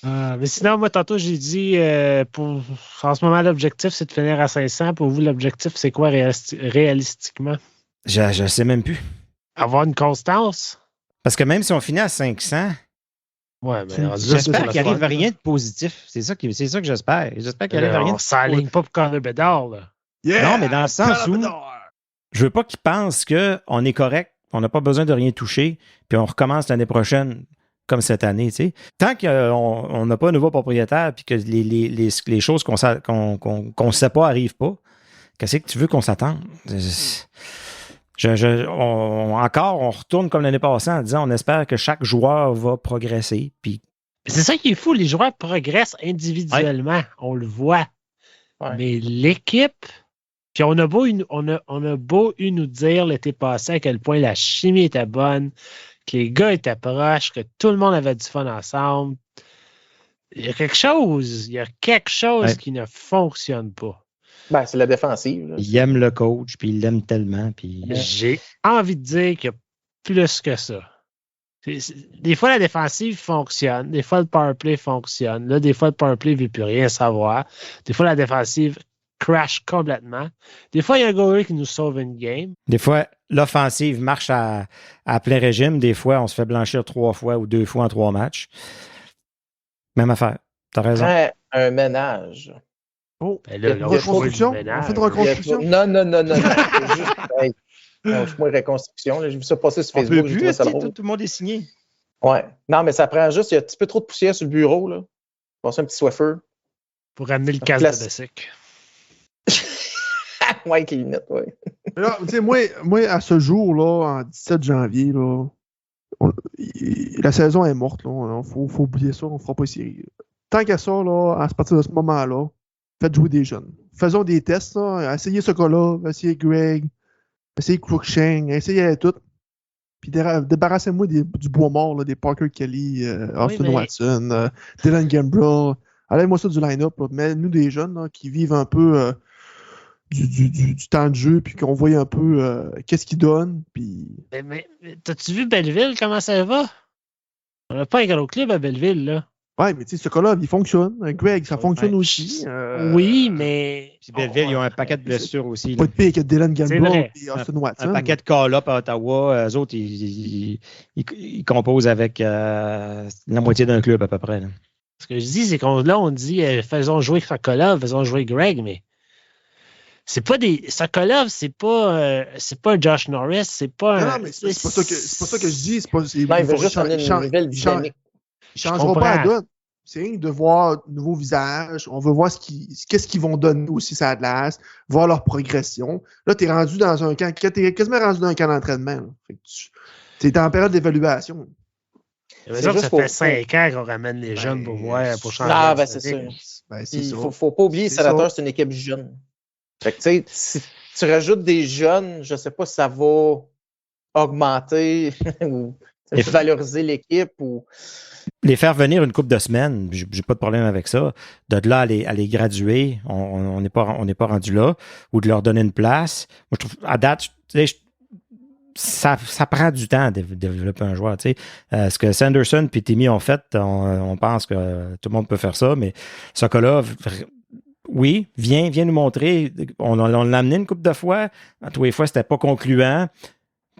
Mais sinon, moi, tantôt, j'ai dit, en ce moment, l'objectif, c'est de finir à 500. Pour vous, l'objectif, c'est quoi réalistiquement? Je sais même plus. Avoir une constance? Parce que même si on finit à 500, Ouais, mais j'espère qu'il arrive rien de positif. C'est ça que j'espère. J'espère qu'il arrive rien On de s'aligne pas pour Connor Bedard, là. Non, mais dans le sens où je veux pas qu'ils pensent qu'on est correct, on n'a pas besoin de rien toucher, puis on recommence l'année prochaine comme cette année. Tu sais. Tant qu'on n'a pas un nouveau propriétaire puis que les choses qu'on ne sait pas arrivent pas, qu'est-ce que tu veux qu'on s'attende? On retourne comme l'année passée en disant on espère que chaque joueur va progresser. Puis C'est ça qui est fou, les joueurs progressent individuellement, on le voit. Ouais. Mais l'équipe, puis on a beau nous dire l'été passé à quel point la chimie était bonne, que les gars étaient proches, que tout le monde avait du fun ensemble. Il y a quelque chose Ouais. qui ne fonctionne pas. Ben, c'est la défensive. Là. il aime le coach, puis il l'aime tellement. Puis J'ai envie de dire qu'il y a plus que ça. Des fois, la défensive fonctionne. Des fois, le powerplay fonctionne. Là, des fois, le powerplay ne veut plus rien savoir. Des fois, la défensive crash complètement. Des fois, il y a un goaler qui nous sauve une game. des fois, l'offensive marche à plein régime. Des fois, on se fait blanchir 3 fois ou 2 fois en 3 matchs. Même affaire. T'as raison. Prends un ménage. Oh, Ben là, Il y a on une fait reconstruction? du ménage. On fait une reconstruction? Non. C'est juste, hey, lâche-moi une reconstruction. là. J'ai vu ça passer sur On Facebook. peut j'ai plus, trouvé ça tout, drôle. tout le monde est signé. Ouais. Non, mais ça prend juste, il y a un petit peu trop de poussière sur le bureau. Là. Passer un petit Swiffer. Pour ramener le casque Place. de Bessic. Ouais, avec les lunettes, ouais. Mais là, tu sais, moi, à ce jour-là, en 17 janvier, là, la saison est morte. Il faut oublier ça, on ne fera pas de série. Tant qu'à ça, là, à partir de ce moment-là, faites jouer des jeunes. Faisons des tests. Là, essayez ce gars-là, essayez Greg, essayez Cruikshank, essayez tout. Puis débarrassez-moi du bois mort, là, des Parker Kelly, Austin mais- Watson, Dylan Gambrell. Allez-moi ça du line-up. Mais nous, des jeunes là, qui vivent un peu du temps de jeu, puis qu'on voit un peu qu'est-ce qu'ils donnent. Puis... Mais t'as-tu vu Belleville, comment ça va? On n'a pas un gros club à Belleville, là. Ouais, mais tu sais, ce cas-là, il fonctionne. Greg, ça fonctionne Ouais. aussi. Oui, mais... Puis Belleville, ils ont un paquet de blessures aussi. là. Pas de pire que Dylan C'est Gambrell vrai. et Austin Watson. Un paquet de call-up à Ottawa. Eux autres, ils composent avec la moitié d'un club à peu près. Là. Ce que je dis, c'est qu'on on dit faisons jouer Sokolov, faisons jouer Greg, mais c'est pas des. Sokolov, c'est pas un Josh Norris, c'est pas Non, un. non, mais c'est pas ça que je dis. C'est pas, Non, il veut juste amener une nouvelle dynamique. Ils changeront pas la comprends. donne. C'est rien que de voir de nouveaux visages. On veut voir qu'est-ce qu'ils vont donner aussi sur la glace, voir leur progression. Là, t'es rendu dans un camp. T'es quasiment rendu dans un camp d'entraînement. Là. Fait que t'es en période d'évaluation. Mais C'est ça juste fait pour- 5 ans qu'on ramène les jeunes pour voir, pour changer. Ah, la ben c'est ça. dynamique. Ben, c'est Il ça. faut pas oublier, C'est Sénateur, ça. c'est une équipe jeune. Fait que, tu sais, si tu rajoutes des jeunes, je sais pas si ça va augmenter ou Valoriser l'équipe ou. Les faire venir une couple de semaines, j'ai pas de problème avec ça. De là à les graduer, on n'est pas rendu là, ou de leur donner une place. Moi, je trouve, à date, ça prend du temps de développer un joueur. Tu sais. Ce que Sanderson et Timmy ont fait, on pense que tout le monde peut faire ça, mais ce cas-là, oui, viens nous montrer. On l'a amené une couple de fois. À tous les fois, c'était pas concluant.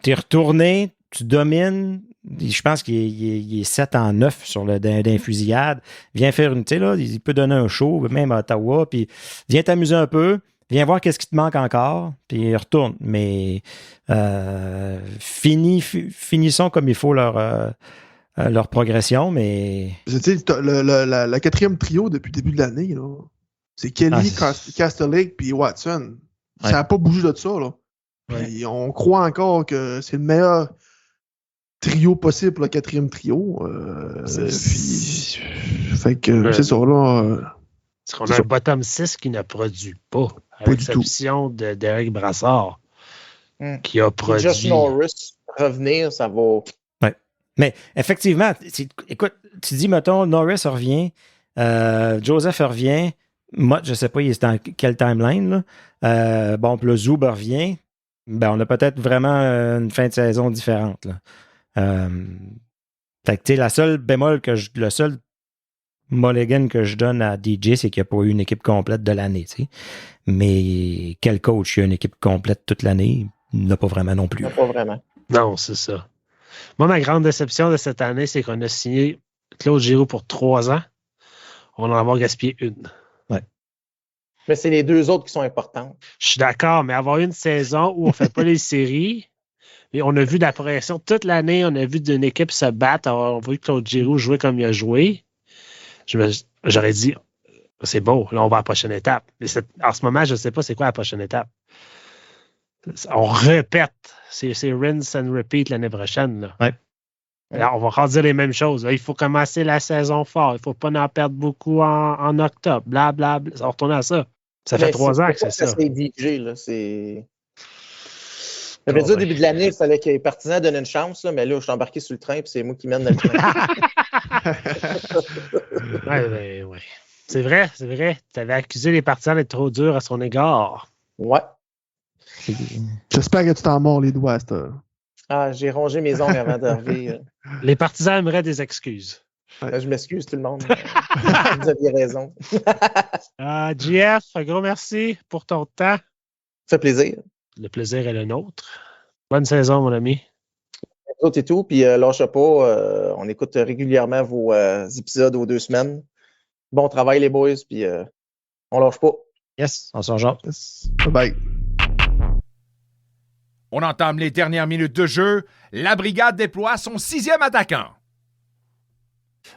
Tu es retourné, tu domines. Je pense qu'il est 7-9 sur d'un fusillade. Viens faire une, tu sais, là, il peut donner un show, même à Ottawa, puis viens t'amuser un peu, viens voir qu'est-ce qui te manque encore, puis retourne. Mais finissons comme il faut leur progression, mais... Tu sais, la quatrième trio depuis le début de l'année, là, c'est Kelly, Castlelake puis Watson. Ça n'a pas bougé de ça, là. Puis on croit encore que c'est le meilleur trio possible pour le quatrième trio. Fait que c'est ça, là. Parce qu'on a un bottom 6 qui ne produit pas. Avec l'exception d'Eric Brassard, qui a produit. Just Norris revenir, ça va. Ouais. Mais effectivement, écoute, tu dis, mettons, Norris revient, Joseph revient, Mott, je ne sais pas, il est dans quelle timeline, là. Bon, puis le Zoub revient. Ben, on a peut-être vraiment une fin de saison différente, là. Fait que, tu sais, le seul mulligan que je donne à DJ, c'est qu'il n'y a pas eu une équipe complète de l'année, tu sais. Mais quel coach, il y a une équipe complète toute l'année? Il n'a pas vraiment non plus. Pas vraiment. Non, c'est ça. Moi, ma grande déception de cette année, c'est qu'on a signé Claude Giroux pour 3 ans. On en a avoir gaspillé une. Ouais. Mais c'est les 2 autres qui sont importantes. Je suis d'accord, mais avoir une saison où on ne fait pas les séries, et on a vu de la progression toute l'année, on a vu d'une équipe se battre, on a vu Claude Giroux jouer comme il a joué. J'aurais dit, c'est beau, là, on va à la prochaine étape. Mais en ce moment, je ne sais pas c'est quoi la prochaine étape. On répète. C'est rinse and repeat l'année prochaine. Là. Ouais. Alors, on va redire les mêmes choses. Là, il faut commencer la saison fort. Il ne faut pas en perdre beaucoup en octobre. Blablabla. On va retourner à ça. Ça fait 3 ans que c'est ça. C'est DJ, là. J'avais dit au début de l'année, il fallait que les partisans donnent une chance, là, mais là, je suis embarqué sur le train et c'est moi qui mène le train. Ouais. C'est vrai. Tu avais accusé les partisans d'être trop durs à son égard. Ouais. J'espère que tu t'en mords les doigts à cette heure. Ah, j'ai rongé mes ongles avant d'arriver. Les partisans aimeraient des excuses. Je m'excuse, tout le monde. Vous aviez raison. JF, un gros merci pour ton temps. Ça fait plaisir. Le plaisir est le nôtre. Bonne saison, mon ami. Vous autres et tout, puis lâche pas. On écoute régulièrement vos épisodes aux 2 semaines. Bon travail, les boys, puis on lâche pas. Yes, on s'en genre. Yes. Bye. On entame les dernières minutes de jeu. La brigade déploie son 6e attaquant.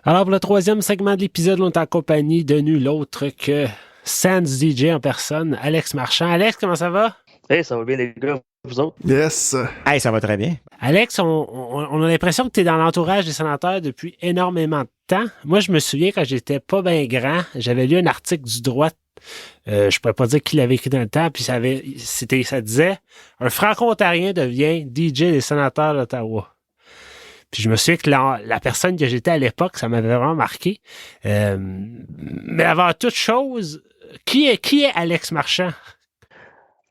Alors, pour le 3e segment de l'épisode, on est en compagnie de nul autre que Sans DJ en personne, Alex Marchand. Alex, comment ça va? Hey, ça va bien, les gars, vous autres? Yes. Hey, ça va très bien. Alex, on a l'impression que tu es dans l'entourage des sénateurs depuis énormément de temps. Moi, je me souviens quand j'étais pas bien grand, j'avais lu un article du Droit. Je ne pourrais pas dire qui l'avait écrit dans le temps, puis ça disait « Un franco-ontarien devient DJ des sénateurs d'Ottawa ». Puis je me souviens que la personne que j'étais à l'époque, ça m'avait vraiment marqué. Mais avant toute chose, qui est Alex Marchand?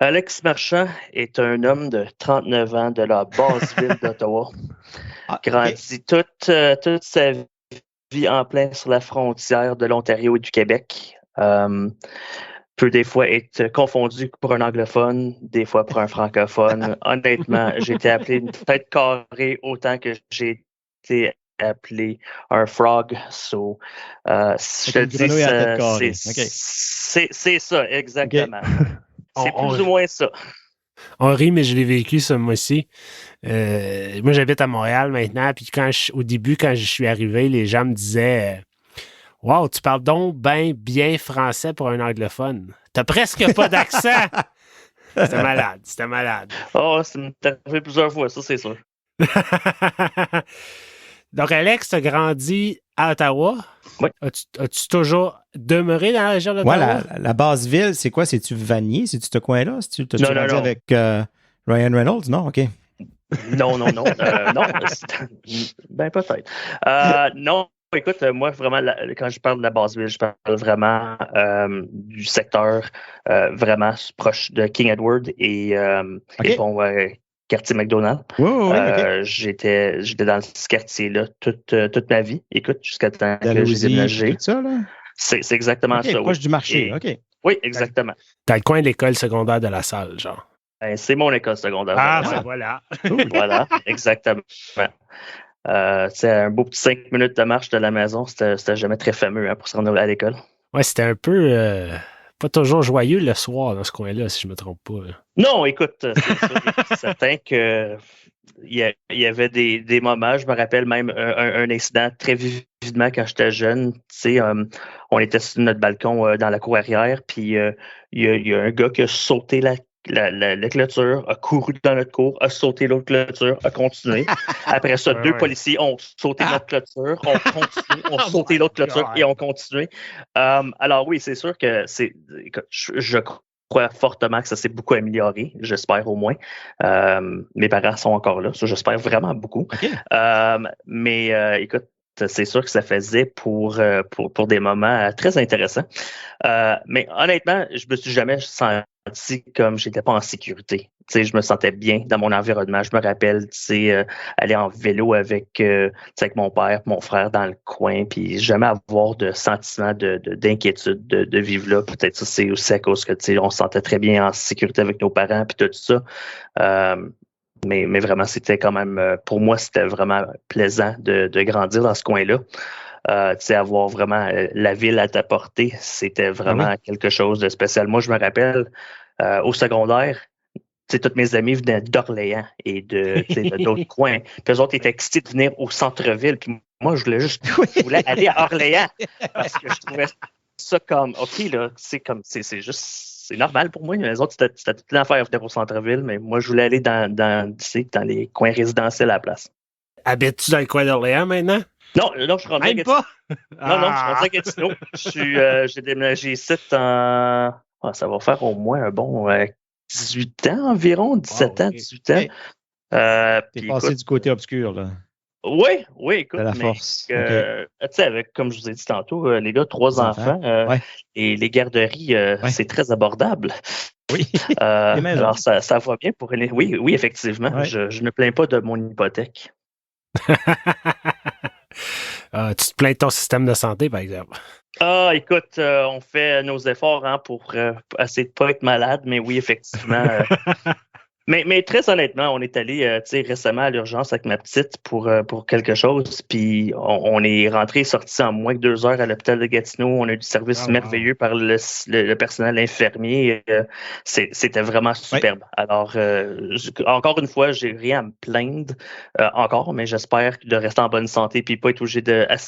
Alex Marchand est un homme de 39 ans de la basse ville d'Ottawa. Grandi toute sa vie en plein sur la frontière de l'Ontario et du Québec. Peut des fois être confondu pour un anglophone, des fois pour un francophone. Honnêtement, j'ai été appelé une tête carrée autant que j'ai été appelé un frog. So, je te dis, c'est ça, exactement. C'est plus ou moins ça. On rit, mais je l'ai vécu ce mois-ci. Moi, j'habite à Montréal maintenant, puis au début, quand je suis arrivé, les gens me disaient wow, tu parles donc bien français pour un anglophone. T'as presque pas d'accent. C'était malade. Oh, ça m'est arrivé plusieurs fois, ça, c'est sûr. Donc, Alex, t'as grandi à Ottawa. Oui. As-tu toujours demeuré dans la région d'Ottawa? Ouais, la basse ville, c'est quoi? C'est-tu Vanier? C'est-tu ce coin-là? T'as-tu grandi non. avec Ryan Reynolds? Non? OK. Non. Non, ben peut-être. Non, écoute, moi, vraiment, quand je parle de la Basseville, je parle vraiment du secteur vraiment proche de King Edward et bon, quartier McDonald. Okay. J'étais dans ce quartier-là toute ma vie. Écoute, jusqu'à temps que j'ai déménagé. Tout ça, là? C'est exactement ça. Proche oui. du marché, OK. Oui, exactement. Dans le coin de l'école secondaire de la salle, genre. Ben, c'est mon école secondaire. Voilà. Voilà, exactement. Un beau petit 5 minutes de marche de la maison, c'était jamais très fameux pour se rendre à l'école. Ouais, c'était un peu pas toujours joyeux le soir dans ce coin-là, si je me trompe pas. Non, écoute, c'est certain que il y avait des moments, je me rappelle même un incident très vivement quand j'étais jeune. On était sur notre balcon dans la cour arrière, puis il y a un gars qui a sauté la clôture, a couru dans notre cour, a sauté l'autre clôture, a continué. Après ça, deux policiers ont sauté notre clôture, ont continué, ont sauté l'autre clôture et ont continué. Alors oui, c'est sûr que je crois fortement que ça s'est beaucoup amélioré, j'espère au moins. Mes parents sont encore là, ça j'espère vraiment beaucoup. Okay. Mais écoute, c'est sûr que ça faisait pour des moments très intéressants. Mais honnêtement, je me suis jamais senti comme j'étais pas en sécurité. Je me sentais bien dans mon environnement. Je me rappelle, aller en vélo avec mon père, mon frère dans le coin, puis jamais avoir de sentiment d'inquiétude de vivre là. Peut-être ça, c'est aussi à cause que on se sentait très bien en sécurité avec nos parents, puis tout ça. Mais vraiment, c'était quand même, pour moi, c'était vraiment plaisant de grandir dans ce coin-là. Avoir vraiment la ville à ta portée, c'était vraiment quelque chose de spécial. Moi, je me rappelle, au secondaire, toutes mes amis venaient d'Orléans et d'autres coins. Puis eux autres étaient excités de venir au centre-ville. Puis moi, je voulais aller à Orléans parce que je trouvais ça comme, OK, là, c'est juste... C'est normal pour moi. Les autres, c'était toute l'affaire venir au centre-ville, mais moi, je voulais aller dans les coins résidentiels à la place. Habites-tu dans le coin d'Orléans maintenant? Non, je suis rendu à Gatineau. Non, je suis rendu à Gatineau. J'ai déménagé ici ça va faire au moins un bon 18 ans environ, 17 ans, 18 ans. Hey. T'es passé du côté obscur, là. Oui, écoute. De la force. Avec, comme je vous ai dit tantôt, les gars, 3 enfants et les garderies, c'est très abordable. Oui. Alors, ça va bien pour les... Oui, effectivement. Ouais. Je ne me plains pas de mon hypothèque. Tu te plains de ton système de santé, par exemple? Écoute, on fait nos efforts pour essayer de ne pas être malade, mais oui, effectivement. Mais très honnêtement, on est allé récemment à l'urgence avec ma petite pour quelque chose, puis on est sorti en moins que 2 heures à l'hôpital de Gatineau. On a eu du service merveilleux par le personnel infirmier. C'était vraiment superbe. Ouais. Alors, encore une fois, j'ai rien à me plaindre encore, mais j'espère de rester en bonne santé puis pas être obligé d'aller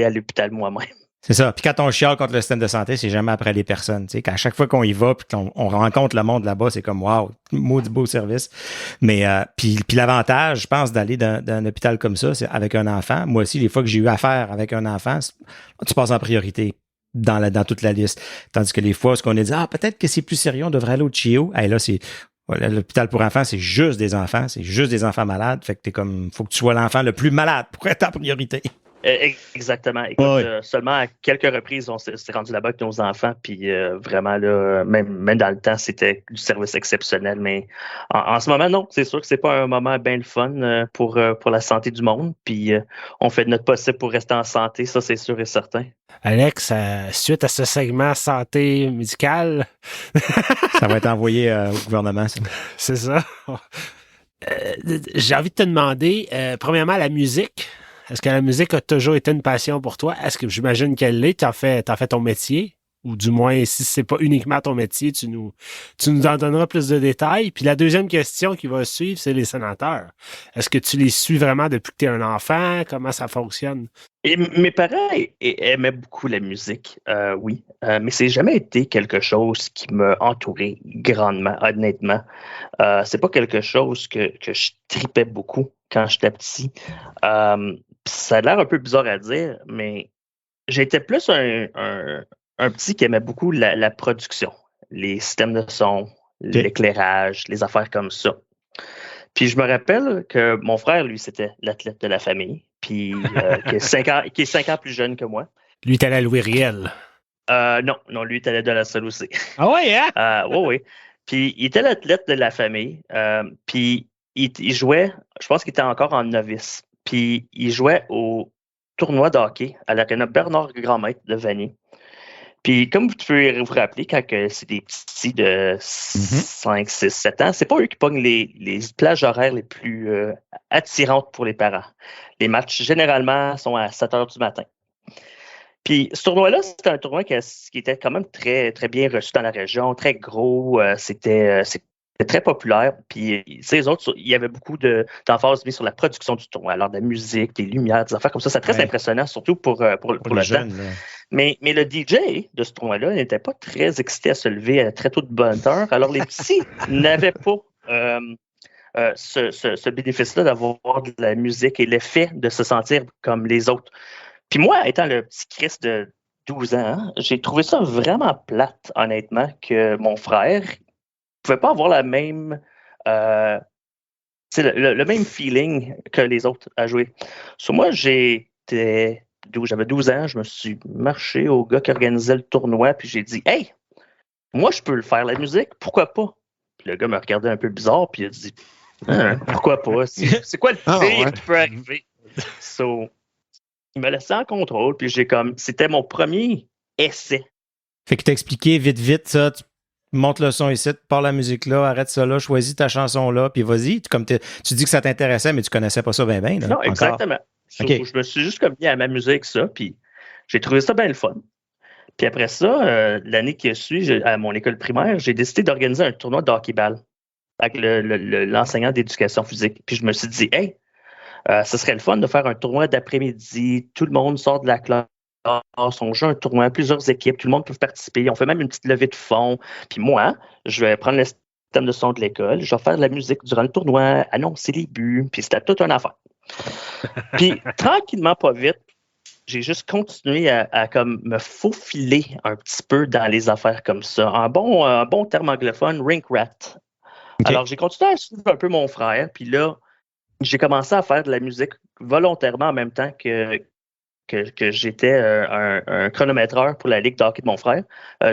à l'hôpital moi-même. C'est ça. Puis quand on chiale contre le système de santé, c'est jamais après les personnes. Tu sais, qu'à chaque fois qu'on y va puis qu'on rencontre le monde là-bas, c'est comme wow, maudit beau service. Mais puis l'avantage, je pense, d'aller dans un hôpital comme ça, c'est avec un enfant. Moi aussi, les fois que j'ai eu affaire avec un enfant, tu passes en priorité dans toute la liste. Tandis que les fois, ce qu'on a dit, peut-être que c'est plus sérieux, on devrait aller au CHIO. Là, c'est l'hôpital pour enfants, c'est juste des enfants, c'est juste des enfants malades. Fait que t'es comme, faut que tu sois l'enfant le plus malade pour être en priorité. Exactement. Écoute, seulement à quelques reprises, on s'est rendu là-bas avec nos enfants, puis vraiment, là, même dans le temps, c'était du service exceptionnel. Mais en ce moment, non, c'est sûr que c'est pas un moment bien le fun pour la santé du monde. Puis on fait de notre possible pour rester en santé, ça, c'est sûr et certain. Alex, suite à ce segment santé médicale... ça va être envoyé au gouvernement, ça. C'est ça. J'ai envie de te demander, premièrement, la musique. Est-ce que la musique a toujours été une passion pour toi? Est-ce que j'imagine qu'elle l'est? T'en fais ton métier? Ou du moins, si c'est pas uniquement ton métier, tu nous en donneras plus de détails. Puis la deuxième question qui va suivre, c'est les sénateurs. Est-ce que tu les suis vraiment depuis que tu es un enfant? Comment ça fonctionne? Et mes parents aimaient beaucoup la musique, oui. Mais c'est jamais été quelque chose qui m'a entouré grandement, honnêtement. C'est pas quelque chose que je tripais beaucoup quand j'étais petit. Ça a l'air un peu bizarre à dire, mais j'étais plus un petit qui aimait beaucoup la production, les systèmes de son, l'éclairage, les affaires comme ça. Puis je me rappelle que mon frère, lui, c'était l'athlète de la famille, puis qui est 5 ans plus jeune que moi. Lui, t'allais à Louis Riel. Non, lui, il était de la salle aussi. Ah ouais, hein? Oui. Puis il était l'athlète de la famille. Puis il jouait, je pense qu'il était encore en novice. Puis il jouait au tournoi de hockey à l'aréna Bernard Grandmaître de Vanier. Puis comme vous pouvez vous rappeler, quand c'est des petits de 5, 6, 7 ans, c'est pas eux qui pognent les plages horaires les plus attirantes pour les parents. Les matchs, généralement, sont à 7 heures du matin. Puis ce tournoi-là, c'était un tournoi qui était quand même très, très bien reçu dans la région, très gros, c'était très populaire. Puis les autres, il y avait beaucoup d'emphase mise sur la production du tournoi, alors de la musique, des lumières, des affaires comme ça. C'est très impressionnant, surtout pour le jeunes. Temps. Mais le DJ de ce tournoi-là n'était pas très excité à se lever à très tôt de bonne heure. Alors les petits n'avaient pas ce bénéfice-là d'avoir de la musique et l'effet de se sentir comme les autres. Puis moi, étant le petit Chris de 12 ans, j'ai trouvé ça vraiment plate, honnêtement, que mon frère ne pouvait pas avoir la même, le même feeling que les autres à jouer. Sur moi, j'avais 12 ans, je me suis marché au gars qui organisait le tournoi, puis j'ai dit « Hey, moi, je peux le faire, la musique, pourquoi pas? » Puis le gars me regardait un peu bizarre, puis il a dit « Pourquoi pas? C'est quoi le pire qui peut arriver? » Il m'a laissé en contrôle, puis c'était mon premier essai. Fait que t'as expliqué vite ça, tu montes le son ici, tu parles la musique là, arrête ça là, choisis ta chanson là, puis vas-y. Tu dis que ça t'intéressait, mais tu connaissais pas ça bien. Non, exactement. Okay. Je me suis juste mis à m'amuser avec ça, puis j'ai trouvé ça bien le fun. Puis après ça, l'année qui a suivi, à mon école primaire, j'ai décidé d'organiser un tournoi de hockey-ball avec l'enseignant d'éducation physique. Puis je me suis dit, hey, ce serait le fun de faire un tournoi d'après-midi. Tout le monde sort de la classe, on joue un tournoi, plusieurs équipes, tout le monde peut participer. On fait même une petite levée de fonds. Puis moi, je vais prendre le système de son de l'école, je vais faire de la musique durant le tournoi, annoncer les buts, puis c'était toute une affaire. Puis tranquillement, pas vite, j'ai juste continué à comme me faufiler un petit peu dans les affaires comme ça. Un bon terme anglophone, rink rat. Okay. Alors, j'ai continué à suivre un peu mon frère, puis là, j'ai commencé à faire de la musique volontairement en même temps que j'étais un chronométreur pour la ligue de hockey de mon frère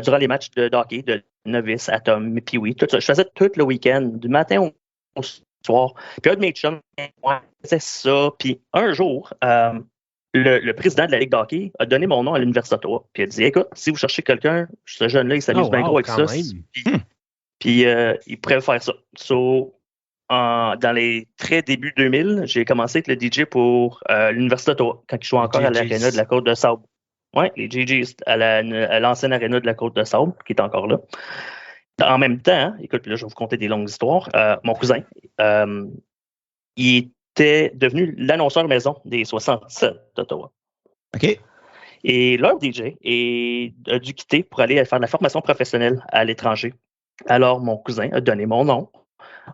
durant les matchs de hockey de novice, Atom, puis oui, tout ça. Je faisais tout le week-end, du matin au soir. Puis un de mes chums, c'est ça. Puis un jour, le président de la ligue de hockey a donné mon nom à l'Université d'Ottawa. Puis il a dit, écoute, si vous cherchez quelqu'un, ce jeune-là, il s'amuse bien gros avec ça. Puis il pourrait faire ça. Dans les très débuts 2000, j'ai commencé avec le DJ pour l'Université d'Ottawa, quand il jouait encore à l'aréna de la Côte-de-Sable. Oui, les GGs, à l'ancienne aréna de la Côte-de-Sable, qui est encore là. En même temps, écoute, là, je vais vous conter des longues histoires. Mon cousin, il était devenu l'annonceur maison des 67 d'Ottawa. OK. Et leur DJ a dû quitter pour aller faire de la formation professionnelle à l'étranger. Alors, mon cousin a donné mon nom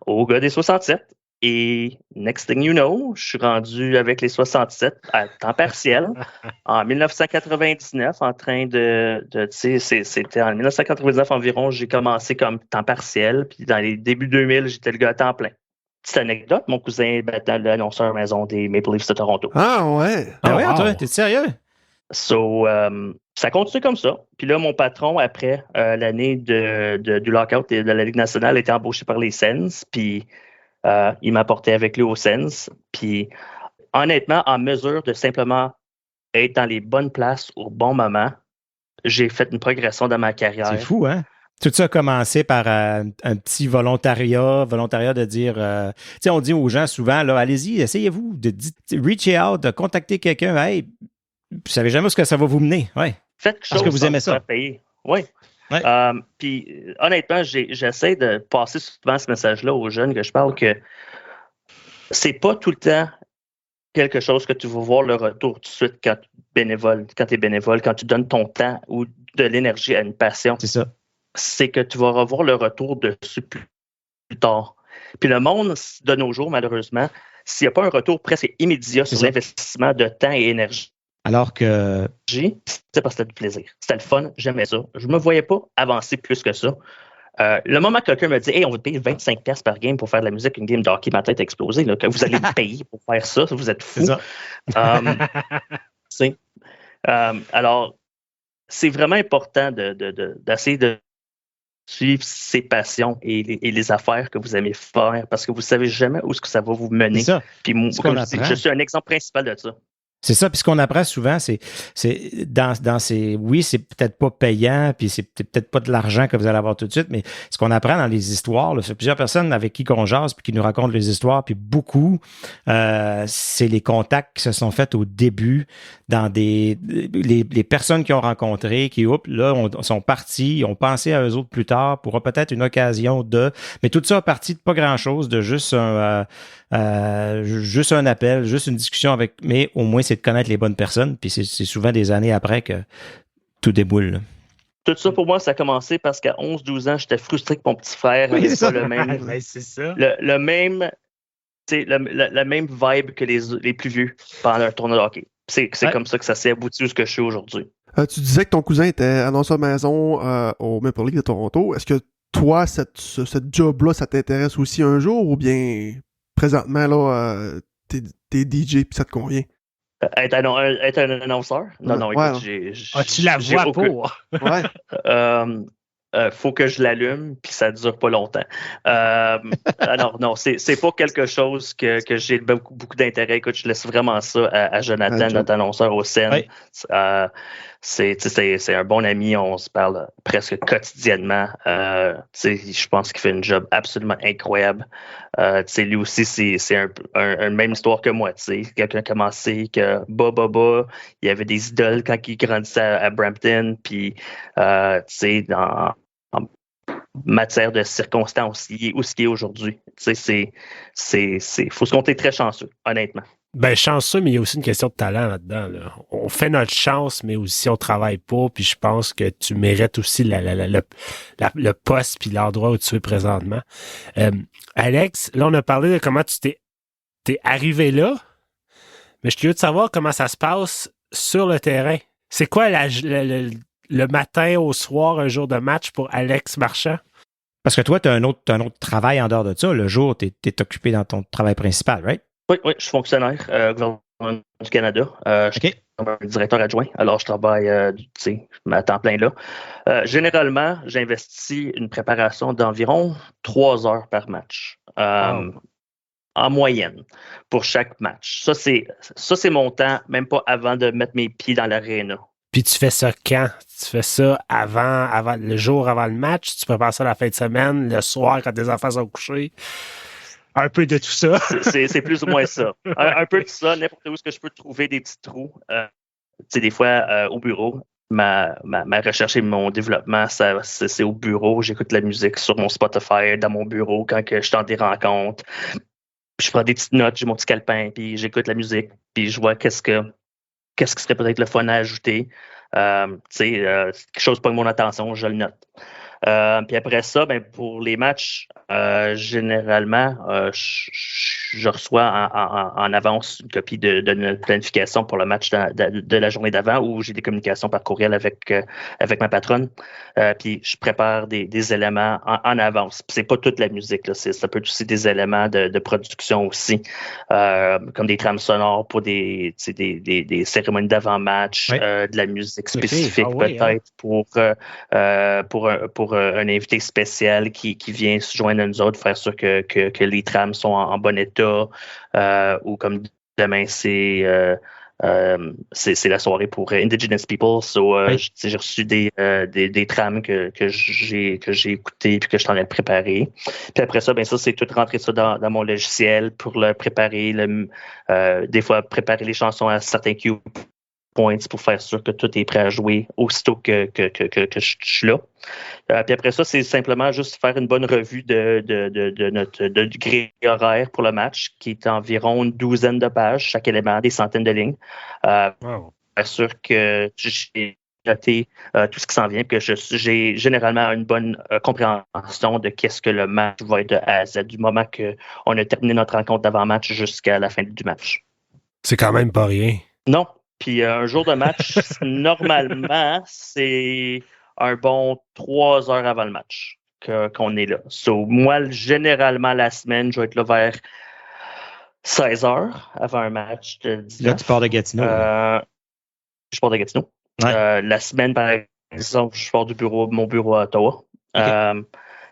au gars des 67. Et next thing you know, je suis rendu avec les 67 à temps partiel en 1999, en train c'était en 1999 environ, j'ai commencé comme temps partiel, puis dans les débuts 2000, j'étais le gars à temps plein. Petite anecdote, mon cousin est maintenant l'annonceur maison des Maple Leafs de Toronto. Ah ouais? Ah ouais, Antoine, t'es sérieux? Ça continue comme ça. Puis là, mon patron, après l'année du lockout de la Ligue nationale, a été embauché par les Sens, puis il m'a porté avec lui aux Sens. Puis honnêtement, en mesure de simplement être dans les bonnes places au bon moment, j'ai fait une progression dans ma carrière. C'est fou, hein? Tout ça a commencé par un petit volontariat de dire, tu sais, on dit aux gens souvent, là, allez-y, essayez-vous de reach out, de contacter quelqu'un, hey, vous savez jamais ce que ça va vous mener, ouais. Faites quelque chose. Parce que vous aimez ça. Oui. Ouais. Puis honnêtement, j'essaie de passer souvent ce message-là aux jeunes que je parle que c'est pas tout le temps quelque chose que tu vas voir le retour tout de suite quand tu es bénévole, quand tu donnes ton temps ou de l'énergie à une passion. C'est ça. C'est que tu vas revoir le retour dessus plus tard. Puis le monde, de nos jours, malheureusement, s'il n'y a pas un retour presque immédiat sur l'investissement de temps et énergie, alors que c'est parce que c'était du plaisir. C'était le fun, j'aimais ça. Je ne me voyais pas avancer plus que ça. Le moment que quelqu'un me dit « Hey, on va te payer 25$ par game pour faire de la musique, une game de hockey, ma tête a explosé, là, que vous allez me payer pour faire ça, vous êtes fous. » Alors, c'est vraiment important d'essayer de suivre ses passions et les affaires que vous aimez faire parce que vous ne savez jamais où est-ce que ça va vous mener. Puis moi, comme je dis, je suis un exemple principal de ça. C'est ça, puis ce qu'on apprend souvent, c'est dans ces... Oui, c'est peut-être pas payant, puis c'est peut-être pas de l'argent que vous allez avoir tout de suite, mais ce qu'on apprend dans les histoires, là, c'est plusieurs personnes avec qui on jase, puis qui nous racontent les histoires, puis beaucoup, c'est les contacts qui se sont faits au début dans les personnes qu'ils ont rencontrées, qui, sont partis, ont pensé à eux autres plus tard pour peut-être une occasion de... Mais tout ça a parti de pas grand-chose, de juste un appel, juste une discussion avec... Mais au moins, c'est de connaître les bonnes personnes, puis c'est souvent des années après que tout déboule. Là. Tout ça, pour moi, ça a commencé parce qu'à 11-12 ans, j'étais frustré que mon petit frère n'avait pas le même... c'est ça. Le même... la même vibe que les plus vieux pendant un tournoi de hockey. C'est comme ça que ça s'est abouti où ce que je suis aujourd'hui. Tu disais que ton cousin était annonceur maison au Maple Leaf de Toronto. Est-ce que toi, ce job-là, ça t'intéresse aussi un jour ou bien présentement, là, t'es DJ puis ça te convient? Être un annonceur? Non, écoute, tu la vois pour? Ouais. Faut que je l'allume, puis ça dure pas longtemps. Alors, non, c'est pas quelque chose que j'ai beaucoup d'intérêt. Écoute, je laisse vraiment ça à Jonathan, notre annonceur au scène. Oui. C'est un bon ami, on se parle presque quotidiennement. Je pense qu'il fait une job absolument incroyable. Lui aussi, c'est un même histoire que moi. Quelqu'un qui a commencé que il y avait des idoles quand il grandissait à Brampton, puis en matière de circonstances, où ce qui est aujourd'hui. Faut se compter très chanceux, honnêtement. Ben, chanceux, mais il y a aussi une question de talent là-dedans. Là. On fait notre chance, mais aussi on travaille pas, puis je pense que tu mérites aussi le poste puis l'endroit où tu es présentement. Alex, là, on a parlé de comment tu t'es arrivé là, mais je suis curieux de savoir comment ça se passe sur le terrain. C'est quoi le matin au soir, un jour de match pour Alex Marchand? Parce que toi, tu as un autre travail en dehors de ça. Le jour, tu es occupé dans ton travail principal, right? Oui, je suis fonctionnaire gouvernement du Canada. Je suis un directeur adjoint. Alors, je travaille à temps plein là. Généralement, j'investis une préparation d'environ 3 heures par match. En moyenne, pour chaque match. Ça, c'est mon temps, même pas avant de mettre mes pieds dans l'aréna. Puis tu fais ça quand? Tu fais ça avant le jour avant le match? Tu prépares ça la fin de semaine, le soir, quand tes enfants sont couchés? Un peu de tout ça. C'est plus ou moins ça. Un peu de ça, n'importe où est-ce que je peux trouver des petits trous. Des fois, au bureau, ma recherche et mon développement, c'est au bureau. J'écoute la musique sur mon Spotify, dans mon bureau, quand je suis dans des rencontres. Puis je prends des petites notes, j'ai mon petit calepin, puis j'écoute la musique, puis je vois qu'est-ce qui serait peut-être le fun à ajouter. Quelque chose pogne mon attention, je le note. Puis après ça, pour les matchs, généralement, je reçois en avance une copie de notre planification pour le match de la journée d'avant où j'ai des communications par courriel avec ma patronne. Puis je prépare des éléments en avance. Puis c'est pas toute la musique, là. Ça peut être aussi des éléments de production aussi, comme des trames sonores pour des cérémonies d'avant-match, de la musique spécifique peut-être pour un invité spécial qui vient se joindre à nous autres, faire sûr que les trames sont en bon état, ou comme demain, c'est la soirée pour Indigenous People. J'ai reçu des trames que j'ai écoutées puis que je suis en train de préparer. Puis après ça, ça, c'est tout rentrer ça dans mon logiciel pour le préparer, des fois préparer les chansons à certains cues points pour faire sûr que tout est prêt à jouer aussitôt que je suis là. Puis après ça, c'est simplement juste faire une bonne revue de notre grille horaire pour le match, qui est environ une 12aine de pages, chaque élément, des centaines de lignes. Faire sûr que j'ai noté tout ce qui s'en vient, que j'ai généralement une bonne compréhension de qu'est-ce que le match va être de A à Z, du moment qu'on a terminé notre rencontre d'avant-match jusqu'à la fin du match. C'est quand même pas rien. Non. Puis un jour de match, normalement, c'est un bon 3 heures avant le match qu'on est là. So, moi, généralement, la semaine, je vais être là vers 16h avant un match de 19. Là, tu pars de Gatineau. Je pars de Gatineau. Ouais. La semaine, par exemple, je pars mon bureau à Ottawa. Okay.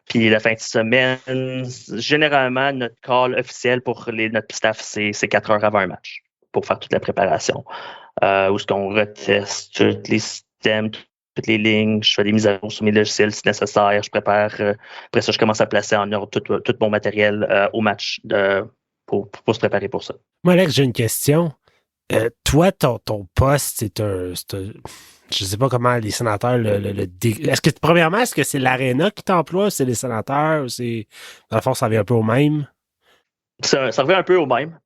Puis la fin de semaine, généralement, notre call officiel pour notre staff, c'est 4 heures avant un match pour faire toute la préparation. Où est-ce qu'on reteste tous les systèmes, toutes les lignes, je fais des mises à jour sur mes logiciels si nécessaire, je prépare. Après ça, je commence à placer en ordre tout mon matériel au match pour se préparer pour ça. Moi, Alex, j'ai une question. Toi, ton poste, c'est un je ne sais pas comment les sénateurs premièrement, est-ce que c'est l'aréna qui t'emploie, c'est les sénateurs, ou c'est. Dans le fond, ça revient un peu au même? Ça revient un peu au même.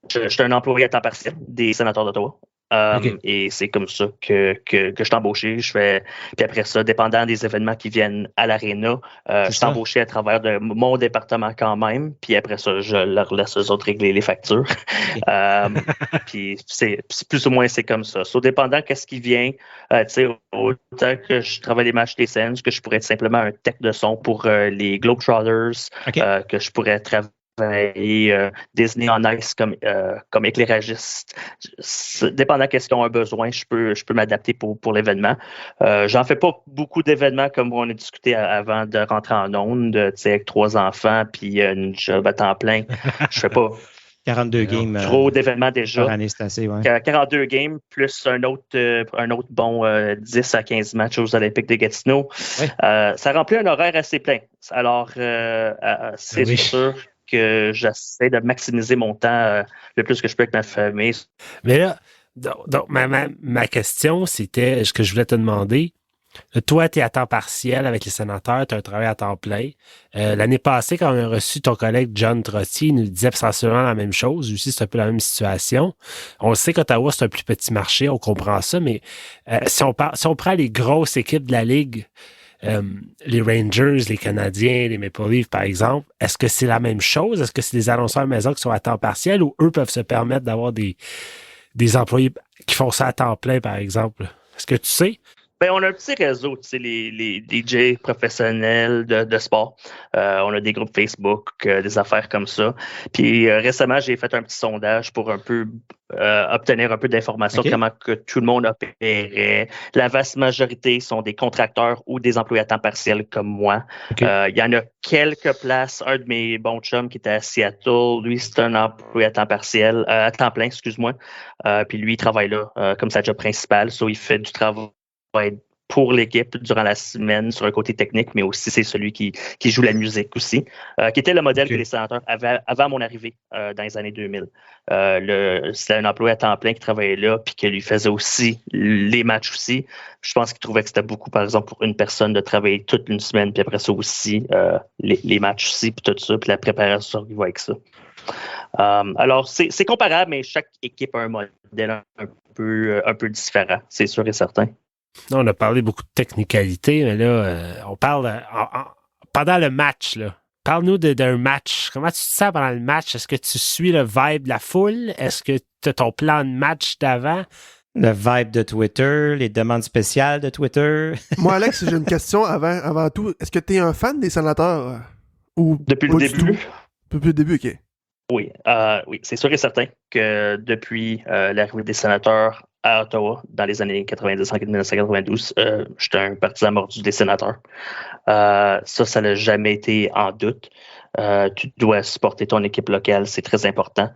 Je suis un employé à temps partiel des sénateurs d'Ottawa. Okay. Et c'est comme ça que je suis embauché. Puis après ça, dépendant des événements qui viennent à l'aréna, je suis embauché à travers de mon département quand même. Puis après ça, je leur laisse eux autres régler les factures. Okay. Puis c'est plus ou moins c'est comme ça. Dépendant qu'est-ce qui vient, tu sais, autant que je travaille les matchs des Sens, que je pourrais être simplement un tech de son pour les Globetrotters, okay. Que je pourrais travailler Disney en Ice comme éclairagiste. Dépendant de ce qu'ils ont besoin, je peux m'adapter pour l'événement. J'en fais pas beaucoup d'événements comme on a discuté avant de rentrer en onde, avec 3 enfants puis une job à temps plein. Je fais pas 42 games. Trop d'événements déjà. Par année, c'est assez, ouais. 42 games, plus un autre bon 10 à 15 matchs aux Olympiques de Gatineau. Oui. Ça remplit un horaire assez plein. Alors, c'est sûr que j'essaie de maximiser mon temps le plus que je peux avec ma famille. Mais là, donc ma question, c'était ce que je voulais te demander. Toi, tu es à temps partiel avec les sénateurs, tu as un travail à temps plein. L'année passée, quand on a reçu ton collègue John Trottier, il nous disait essentiellement la même chose. Aussi, c'est un peu la même situation. On sait qu'Ottawa, c'est un plus petit marché, on comprend ça, mais si on prend les grosses équipes de la Ligue, les Rangers, les Canadiens, les Maple Leafs, par exemple, est-ce que c'est la même chose? Est-ce que c'est des annonceurs maison qui sont à temps partiel ou eux peuvent se permettre d'avoir des employés qui font ça à temps plein, par exemple? Est-ce que tu sais? Ben, on a un petit réseau, tu sais, les DJ professionnels de sport. On a des groupes Facebook, des affaires comme ça. Puis récemment, j'ai fait un petit sondage pour un peu obtenir un peu d'informations, comment que tout le monde opérait. La vaste majorité sont des contracteurs ou des employés à temps partiel comme moi. Il y en a quelques places. Un de mes bons chums qui était à Seattle, lui, c'est un employé à temps partiel, à temps plein, excuse-moi. Puis lui, il travaille là comme sa job principale. Il fait du travail pour l'équipe durant la semaine sur un côté technique, mais aussi c'est celui qui joue la musique aussi, qui était le modèle que les sénateurs avaient avant mon arrivée dans les années 2000. C'était un employé à temps plein qui travaillait là, puis qui lui faisait aussi les matchs aussi. Je pense qu'il trouvait que c'était beaucoup, par exemple, pour une personne de travailler toute une semaine, puis après ça aussi, les matchs aussi, puis tout ça, puis la préparation qui va avec ça. Alors, c'est comparable, mais chaque équipe a un modèle un peu différent, c'est sûr et certain. On a parlé beaucoup de technicalité, mais là, on parle pendant le match. Là. Parle-nous d'un match. Comment tu te sens pendant le match? Est-ce que tu suis le vibe de la foule? Est-ce que tu as ton plan de match d'avant? Le vibe de Twitter, les demandes spéciales de Twitter. Moi, Alex, j'ai une question avant tout. Est-ce que tu es un fan des sénateurs? Depuis le début? Depuis le début, OK. Oui, c'est sûr et certain que depuis l'arrivée des sénateurs à Ottawa, dans les années 90 en 1992, j'étais un partisan mordu des sénateurs. Ça n'a jamais été en doute. Tu dois supporter ton équipe locale, c'est très important